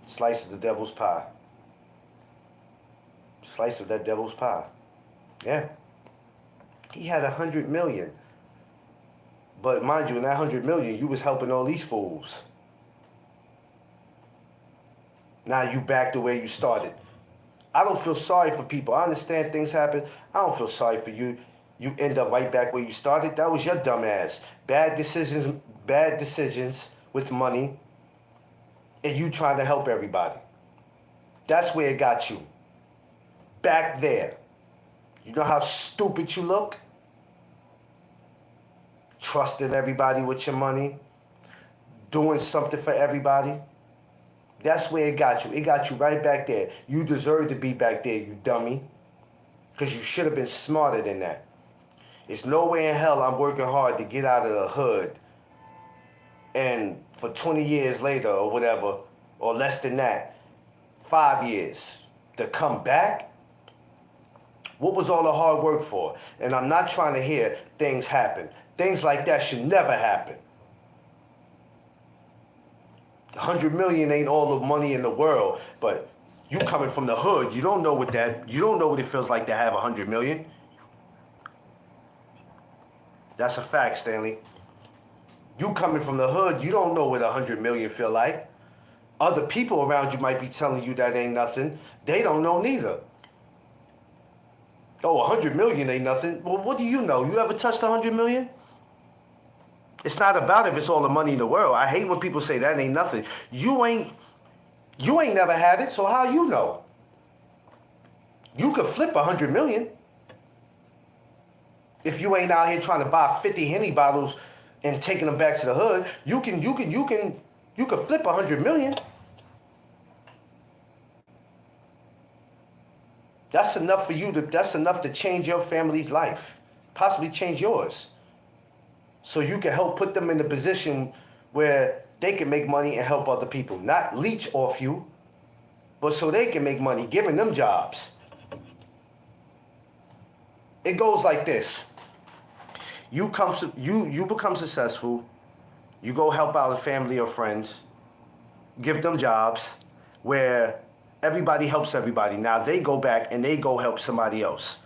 Slice of the devil's pie. Slice of that devil's pie. Yeah. He had 100 million. But mind you, in that 100 million, you was helping all these fools. Now you back the way you started. I don't feel sorry for people. I understand things happen. I don't feel sorry for you. You end up right back where you started. That was your dumb ass. Bad decisions with money, and you trying to help everybody. That's where it got you. Back there. You know how stupid you look? Trusting everybody with your money, doing something for everybody. That's where it got you. It got you right back there. You deserve to be back there, you dummy. Because you should have been smarter than that. There's no way in hell I'm working hard to get out of the hood. And for 20 years later or whatever, or less than that, 5 years, to come back? What was all the hard work for? And I'm not trying to hear things happen. Things like that should never happen. 100 million ain't all the money in the world, but you coming from the hood, you don't know what it feels like to have 100 million. That's a fact, Stanley. You coming from the hood, you don't know what 100 million feel like. Other people around you might be telling you that ain't nothing. They don't know neither. Oh, 100 million ain't nothing. Well, what do you know? You ever touched 100 million? It's not about if it's all the money in the world. I hate when people say that ain't nothing. You ain't never had it, so how you know? You could flip 100 million. If you ain't out here trying to buy 50 Henny bottles and taking them back to the hood, you could flip 100 million. That's enough to change your family's life, possibly change yours. So you can help put them in a position where they can make money and help other people. Not leech off you, but so they can make money, giving them jobs. It goes like this. You become successful, you go help out a family or friends, give them jobs where everybody helps everybody. Now they go back and they go help somebody else.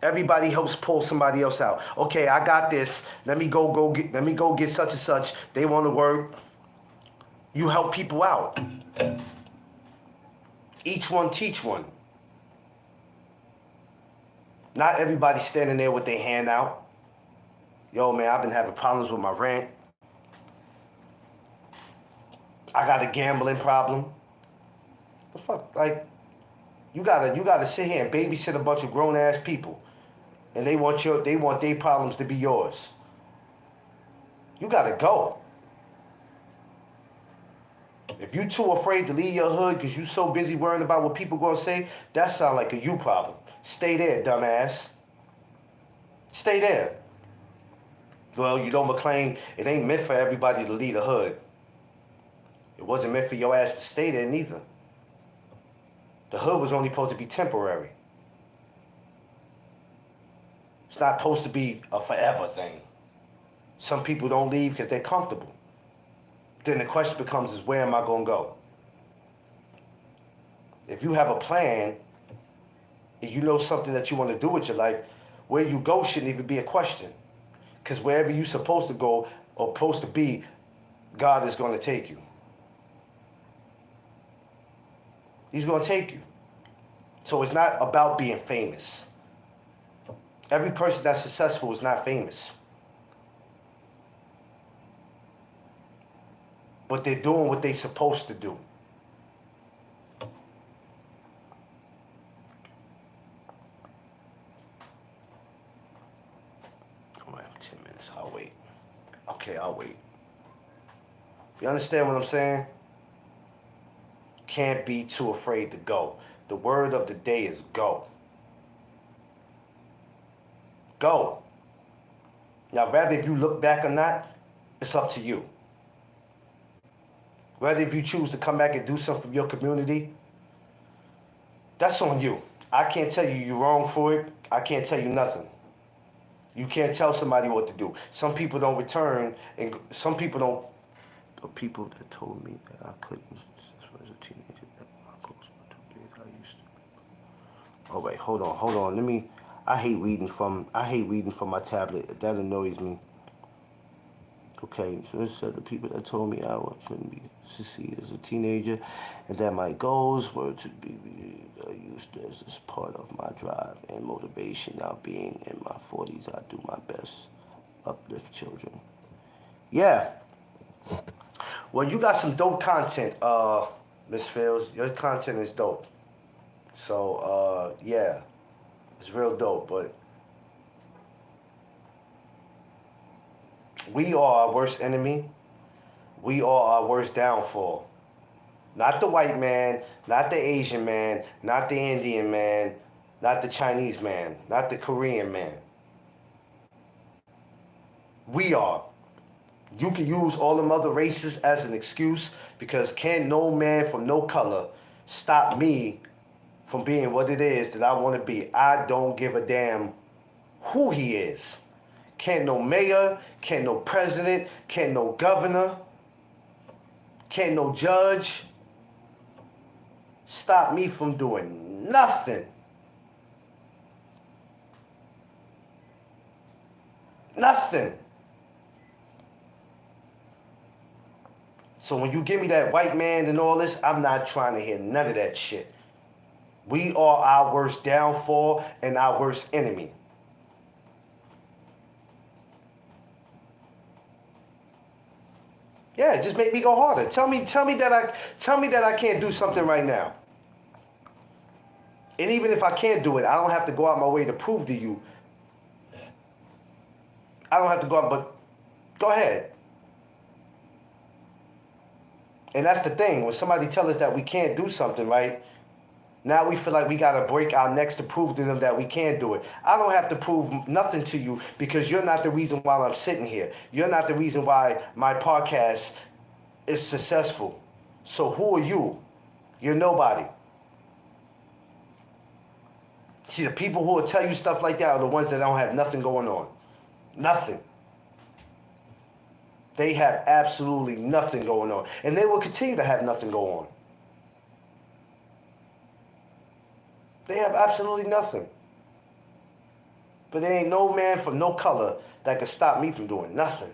Everybody helps pull somebody else out. Okay, I got this. Let me go get such and such. They want to work. You help people out. Each one teach one. Not everybody standing there with their hand out. Yo, man, I've been having problems with my rent. I got a gambling problem. The fuck, like, you gotta sit here and babysit a bunch of grown ass people. And they want their problems to be yours. You gotta go. If you too afraid to leave your hood because you so busy worrying about what people gonna say, that sound like a you problem. Stay there, dumbass. Stay there. Well, you know, McClain, it ain't meant for everybody to leave the hood. It wasn't meant for your ass to stay there neither. The hood was only supposed to be temporary. It's not supposed to be a forever thing. Some people don't leave because they're comfortable. Then the question becomes is, where am I going to go? If you have a plan and you know something that you want to do with your life, where you go shouldn't even be a question. Because wherever you're supposed to go or supposed to be, God is going to take you. He's going to take you. So it's not about being famous. Every person that's successful is not famous. But they're doing what they're supposed to do. Oh, I have 10 minutes. I'll wait. Okay, I'll wait. You understand what I'm saying? Can't be too afraid to go. The word of the day is go. Go. Now, rather if you look back or not, it's up to you. Whether if you choose to come back and do something for your community, that's on you. I can't tell you you're wrong for it. I can't tell you nothing. You can't tell somebody what to do. Some people don't return, and some people don't. The people that told me that I couldn't, as a teenager, that my goals were too big. I used to. Oh wait, hold on. I hate reading from my tablet. That annoys me. Okay, so it said the people that told me I couldn't be succeed as a teenager, and that my goals were to be used as part of my drive and motivation. Now being in my 40s, I do my best uplift children. Yeah. Well, you got some dope content, Miss Fields. Your content is dope. So, yeah, it's real dope. But we are our worst enemy. We are our worst downfall. Not the white man, not the Asian man, not the Indian man, not the Chinese man, not the Korean man. We are. You can use all them other races as an excuse because can't no man from no color stop me from being what it is that I want to be. I don't give a damn who he is. Can't no mayor, can't no president, can't no governor, can't no judge stop me from doing nothing. Nothing. So when you give me that white man and all this, I'm not trying to hear none of that shit. We are our worst downfall and our worst enemy. Yeah, just make me go harder. Tell me that I can't do something right now. And even if I can't do it, I don't have to go out my way to prove to you. I don't have to go out, but go ahead. And that's the thing. When somebody tells us that we can't do something, right? Now we feel like we got to break our necks to prove to them that we can do it. I don't have to prove nothing to you because you're not the reason why I'm sitting here. You're not the reason why my podcast is successful. So who are you? You're nobody. See, the people who will tell you stuff like that are the ones that don't have nothing going on. Nothing. They have absolutely nothing going on. And they will continue to have nothing go on. They have absolutely nothing. But there ain't no man from no color that can stop me from doing nothing.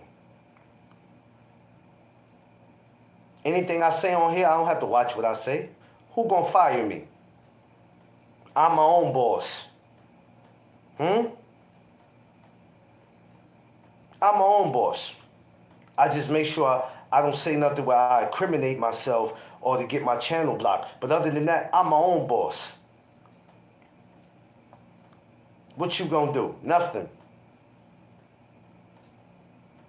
Anything I say on here, I don't have to watch what I say. Who gonna fire me? I'm my own boss. I'm my own boss. I just make sure I don't say nothing where I incriminate myself or to get my channel blocked. But other than that, I'm my own boss. What you gonna do? Nothing.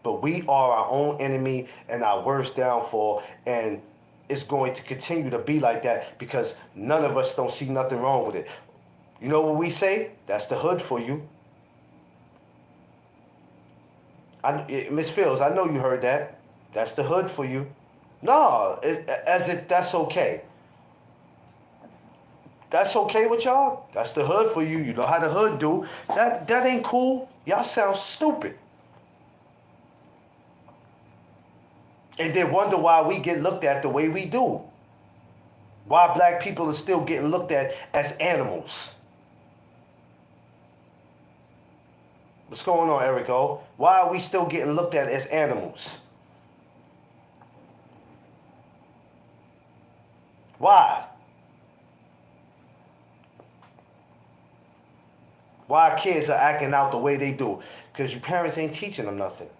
But we are our own enemy and our worst downfall, and it's going to continue to be like that because none of us don't see nothing wrong with it. You know what we say? That's the hood for you. Miss Fields, I know you heard that. That's the hood for you. No, as if that's okay. That's okay with y'all? That's the hood for you. You know how the hood do. That ain't cool. Y'all sound stupid. And then wonder why we get looked at the way we do. Why black people are still getting looked at as animals. What's going on, Erico? Why are we still getting looked at as animals? Why? Why kids are acting out the way they do? Because your parents ain't teaching them nothing.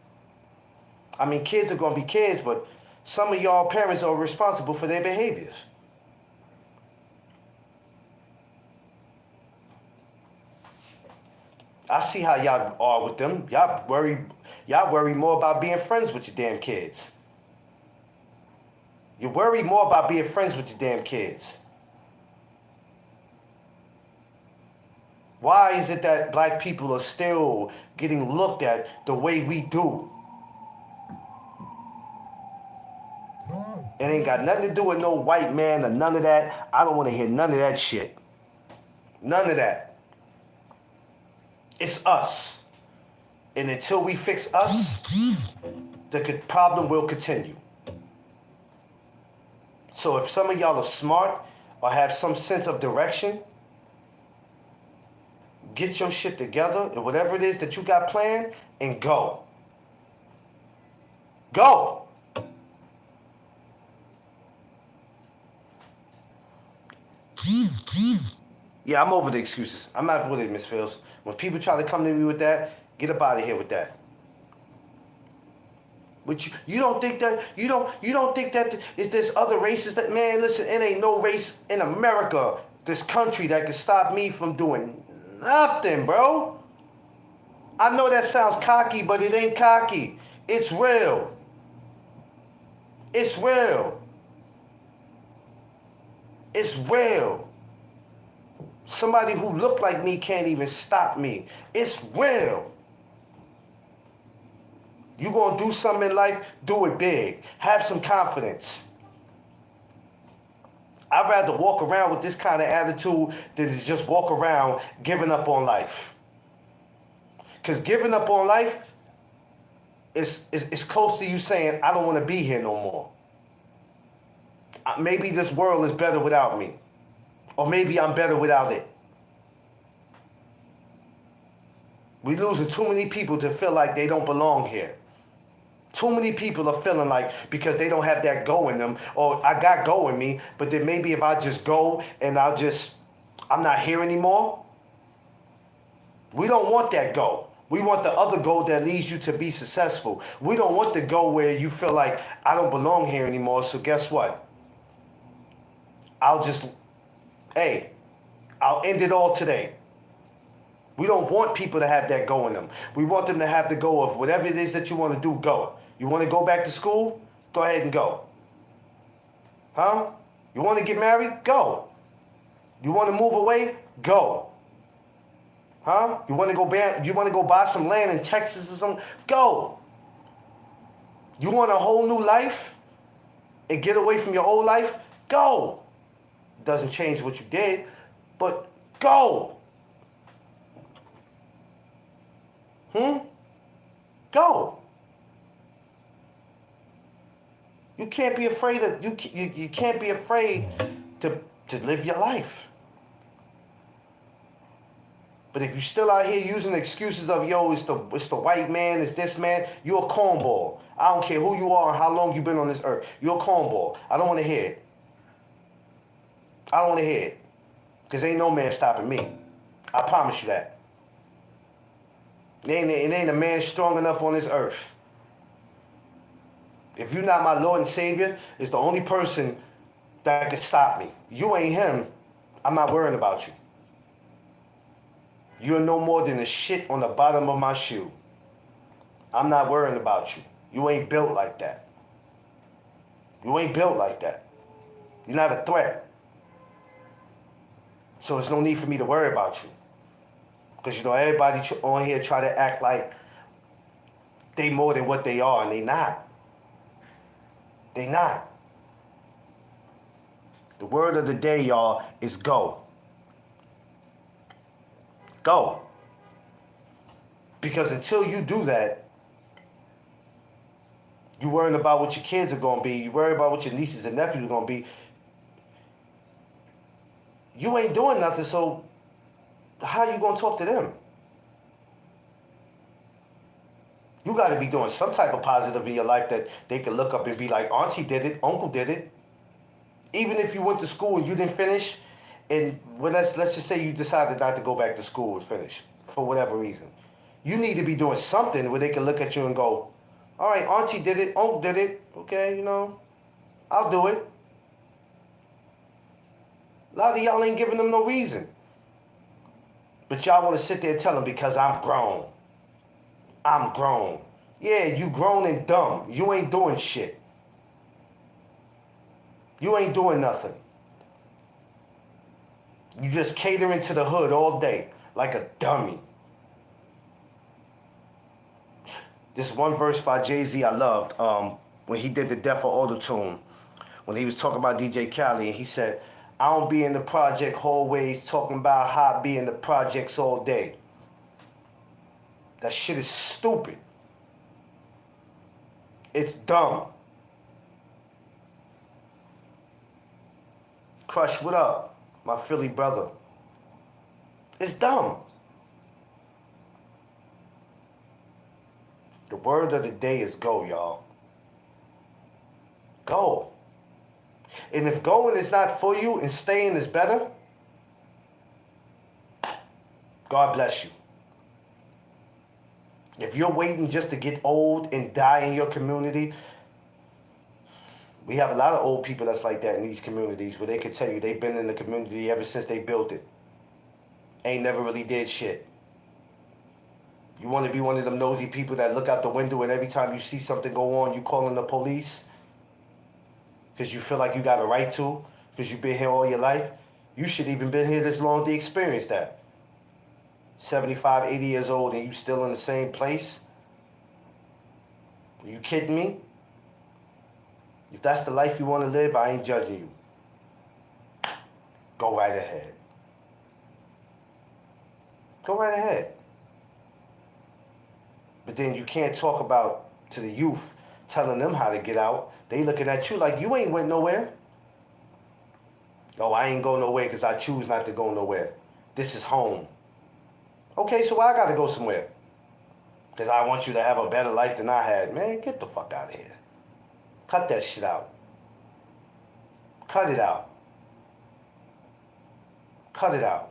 I mean, kids are going to be kids, but some of y'all parents are responsible for their behaviors. I see how y'all are with them. Y'all worry more about being friends with your damn kids. You worry more about being friends with your damn kids. Why is it that black people are still getting looked at the way we do? It ain't got nothing to do with no white man or none of that. I don't want to hear none of that shit. None of that. It's us. And until we fix us, the problem will continue. So if some of y'all are smart or have some sense of direction, get your shit together and whatever it is that you got planned and go. Go. Yeah, I'm over the excuses. I'm not with it, Miss Fields. When people try to come to me with that, get up out of here with that. But you don't think that you don't think that is this other races that, man, listen, it ain't no race in America, this country, that can stop me from doing nothing, bro. I know that sounds cocky, but it ain't cocky. It's real. It's real. It's real. Somebody who look like me can't even stop me. It's real. You gonna do something in life, do it big. Have some confidence. I'd rather walk around with this kind of attitude than to just walk around giving up on life. Because giving up on life is close to you saying, I don't want to be here no more. Maybe this world is better without me. Or maybe I'm better without it. We're losing too many people to feel like they don't belong here. Too many people are feeling like because they don't have that go in them, or I got go in me, but then maybe if I just go and I'm not here anymore. We don't want that go. We want the other go that leads you to be successful. We don't want the go where you feel like I don't belong here anymore, so guess what? I'll end it all today. We don't want people to have that go in them. We want them to have the go of whatever it is that you want to do, go. You want to go back to school? Go ahead and go. Huh? You want to get married? Go. You want to move away? Go. Huh? You want to go buy some land in Texas or something? Go. You want a whole new life and get away from your old life? Go. Doesn't change what you did, but go. Go. You can't be afraid of you can't be afraid to live your life. But if you're still out here using excuses of it's the white man, it's this man, you're a cornball. I don't care who you are and how long you've been on this earth. You're a cornball. I don't want to hear it. I don't want to hear it. Because ain't no man stopping me. I promise you that. It ain't a man strong enough on this earth. If you're not my Lord and Savior, it's the only person that can stop me. You ain't him, I'm not worrying about you. You're no more than a shit on the bottom of my shoe. I'm not worrying about you. You ain't built like that. You ain't built like that. You're not a threat. So there's no need for me to worry about you. Because, everybody on here try to act like they more than what they are, and they not. They not. The word of the day, y'all, is go. Go. Because until you do that, you worrying about what your kids are going to be. You worry about what your nieces and nephews are going to be. You ain't doing nothing, so how you going to talk to them? You got to be doing some type of positive in your life that they can look up and be like, Auntie did it, Uncle did it. Even if you went to school and you didn't finish, and let's just say you decided not to go back to school and finish for whatever reason. You need to be doing something where they can look at you and go, all right, Auntie did it, Uncle did it, okay, I'll do it. A lot of y'all ain't giving them no reason. But y'all want to sit there and tell them because I'm grown. I'm grown. Yeah, you grown and dumb. You ain't doing shit. You ain't doing nothing. You just catering to the hood all day like a dummy. This one verse by Jay-Z I loved when he did the Death of Auto-Tune, when he was talking about DJ Khaled, and he said, I don't be in the project hallways talking about how I be in the projects all day. That shit is stupid. It's dumb. Crush, what up? My Philly brother. It's dumb. word of the day is go, y'all. Go. And if going is not for you and staying is better, God bless you. If you're waiting just to get old and die in your community, we have a lot of old people that's like that in these communities where they can tell you they've been in the community ever since they built it. Ain't never really did shit. You want to be one of them nosy people that look out the window and every time you see something go on, you calling the police? Because you feel like you got a right to? Because you've been here all your life? You should even been here this long to experience that. 75, 80 years old and you still in the same place? Are you kidding me? If that's the life you want to live, I ain't judging you. Go right ahead. Go right ahead. But then you can't talk about to the youth, telling them how to get out. They looking at you like you ain't went nowhere. Oh, I ain't go nowhere because I choose not to go nowhere. This is home. Okay, so I got to go somewhere. Because I want you to have a better life than I had. Man, get the fuck out of here. Cut that shit out. Cut it out. Cut it out.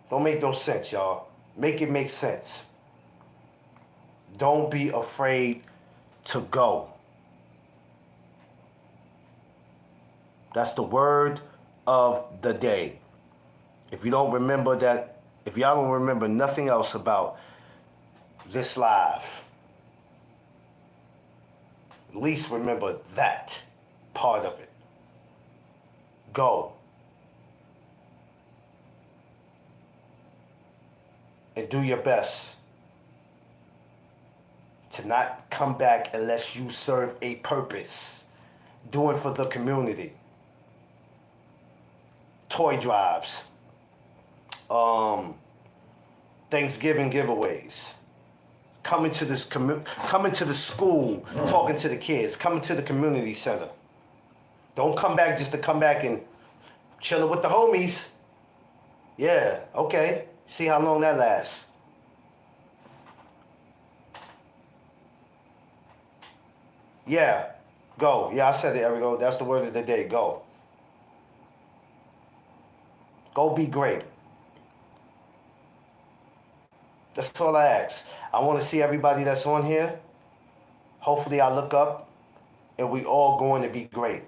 Don't make no sense, y'all. Make it make sense. Don't be afraid to go. That's the word of the day. If you don't remember that, if y'all don't remember nothing else about this live, at least remember that part of it. Go. And do your best to not come back unless you serve a purpose. Do it for the community. Toy drives. Thanksgiving giveaways. Coming to the school, talking to the kids. Coming to the community center. Don't come back just to come back and chilling with the homies. Yeah, okay. See how long that lasts. Yeah, go. Yeah, I said it, there we go. That's the word of the day, go. Go be great. That's all I ask. I want to see everybody that's on here. Hopefully I look up and we all going to be great.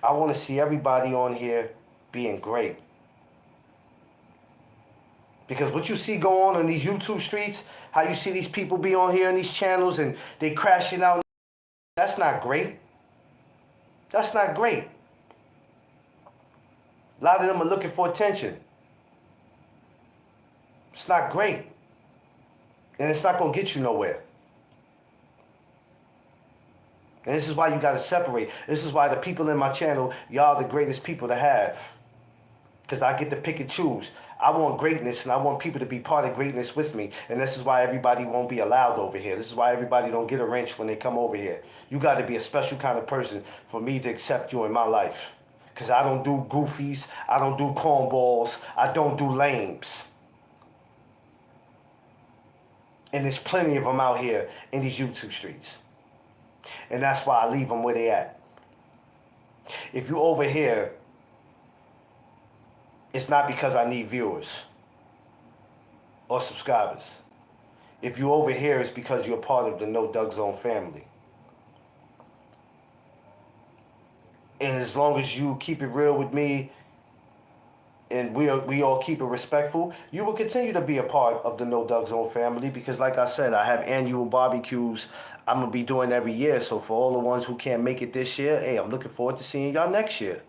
I want to see everybody on here being great. Because what you see go on these YouTube streets, how you see these people be on here in these channels and they crashing out, that's not great. That's not great. A lot of them are looking for attention. It's not great. And it's not going to get you nowhere. And this is why you got to separate. This is why the people in my channel, y'all are the greatest people to have. Because I get to pick and choose. I want greatness and I want people to be part of greatness with me. And this is why everybody won't be allowed over here. This is why everybody don't get a wrench when they come over here. You got to be a special kind of person for me to accept you in my life. Because I don't do goofies. I don't do cornballs. I don't do lames. And there's plenty of them out here in these YouTube streets. And that's why I leave them where they at. If you over here, it's not because I need viewers or subscribers. If you over here, it's because you're part of the No Doug Zone family. And as long as you keep it real with me and we all keep it respectful, you will continue to be a part of the No Doug Zone family because like I said, I have annual barbecues I'm going to be doing every year. So for all the ones who can't make it this year, hey, I'm looking forward to seeing y'all next year.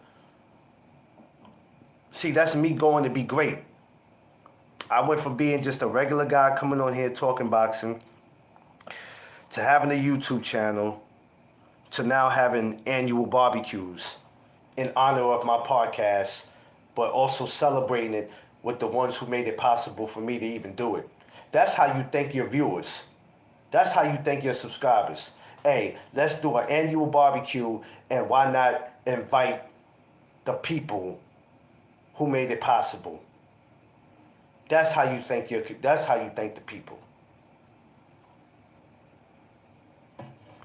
See, that's me going to be great. I went from being just a regular guy coming on here talking boxing to having a YouTube channel to now having annual barbecues in honor of my podcast, but also celebrating it with the ones who made it possible for me to even do it. That's how you thank your viewers. That's how you thank your subscribers. Hey, let's do an annual barbecue, and why not invite the people who made it possible? That's how you thank that's how you thank the people.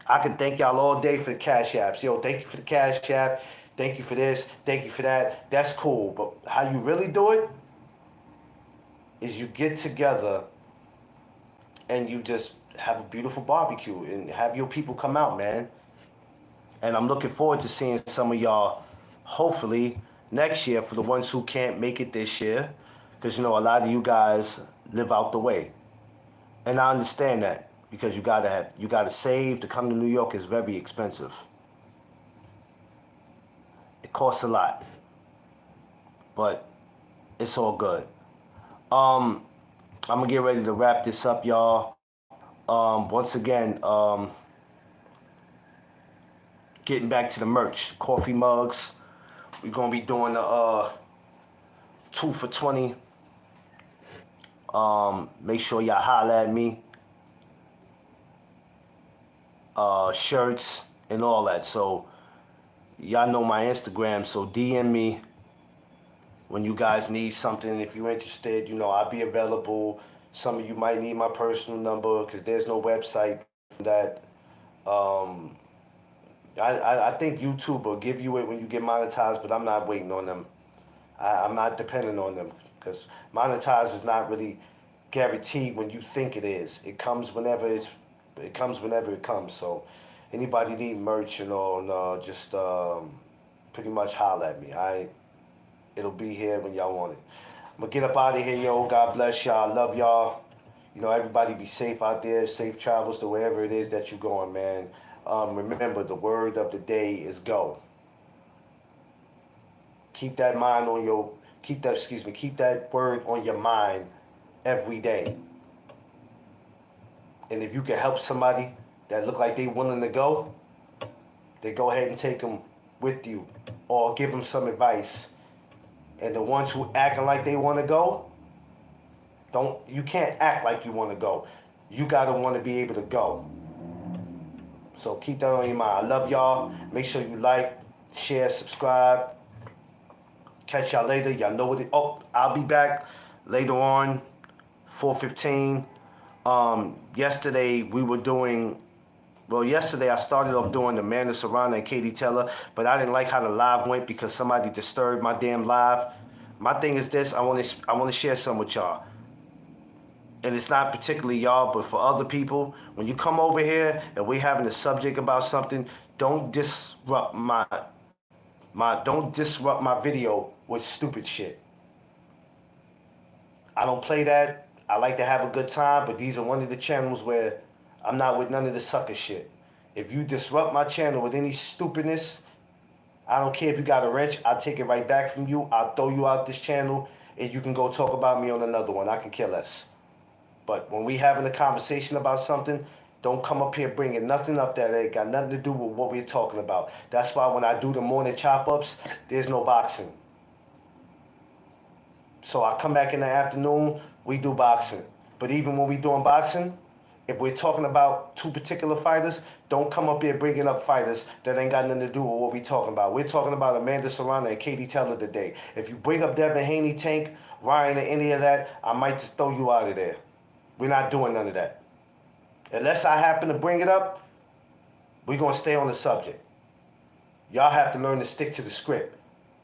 I can thank y'all all day for the cash apps. Yo, thank you for the cash app. Thank you for this. Thank you for that. That's cool. But how you really do it is you get together and you just have a beautiful barbecue and have your people come out, man. And I'm looking forward to seeing some of y'all, hopefully, next year for the ones who can't make it this year. Because, you know, a lot of you guys live out the way. And I understand that because you gotta save. To come to New York is very expensive. It costs a lot. But it's all good. I'm gonna get ready to wrap this up, y'all. Once again, getting back to the merch, coffee mugs. We're gonna be doing the 2 for $20. Make sure y'all holler at me. Shirts and all that. So y'all know my Instagram. So DM me when you guys need something. If you're interested, you know, I'll be available. Some of you might need my personal number because there's no website that. I think YouTube will give you it when you get monetized, but I'm not waiting on them. I'm not depending on them because monetize is not really guaranteed when you think it is. It comes whenever it comes. So anybody need merch and all, no, just pretty much holler at me. It'll be here when y'all want it. I'm gonna get up out of here, yo. God bless y'all. Love y'all. You know, everybody be safe out there. Safe travels to wherever it is that you're going, man. Remember, the word of the day is go. Keep that word on your mind every day. And if you can help somebody that look like they willing to go, then go ahead and take them with you or give them some advice. And the ones who acting like they want to go, you can't act like you want to go. You got to want to be able to go. So keep that on your mind. I love y'all. Make sure you like, share, subscribe. Catch y'all later. Y'all know what I'll be back later on, 4:15. Yesterday I started off doing the Man of Serrano and Katie Taylor, but I didn't like how the live went because somebody disturbed my damn live. My thing is this, I want to share some with y'all. And it's not particularly y'all, but for other people, when you come over here and we're having a subject about something, don't disrupt my video with stupid shit. I don't play that. I like to have a good time, but these are one of the channels where I'm not with none of the sucker shit. If you disrupt my channel with any stupidness, I don't care if you got a wrench, I'll take it right back from you. I'll throw you out this channel and you can go talk about me on another one. I can care less. But when we having a conversation about something, don't come up here bringing nothing up that ain't got nothing to do with what we're talking about. That's why when I do the morning chop-ups, there's no boxing. So I come back in the afternoon, we do boxing. But even when we doing boxing, if we're talking about two particular fighters, don't come up here bringing up fighters that ain't got nothing to do with what we talking about. We're talking about Amanda Serrano and Katie Taylor today. If you bring up Devin Haney, Tank, Ryan, or any of that, I might just throw you out of there. We're not doing none of that. Unless I happen to bring it up, we're going to stay on the subject. Y'all have to learn to stick to the script.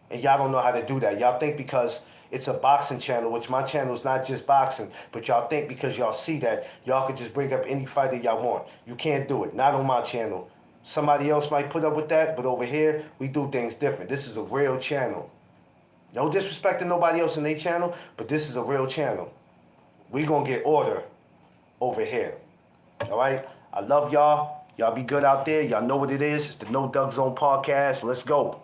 And y'all don't know how to do that. Y'all think because it's a boxing channel, which my channel is not just boxing, but y'all think because y'all see that, y'all can just bring up any fighter y'all want. You can't do it. Not on my channel. Somebody else might put up with that, but over here, we do things different. This is a real channel. No disrespect to nobody else in their channel, but this is a real channel. We gonna get order over here. All right? I love y'all. Y'all be good out there. Y'all know what it is. It's the No Doug Zone podcast. Let's go.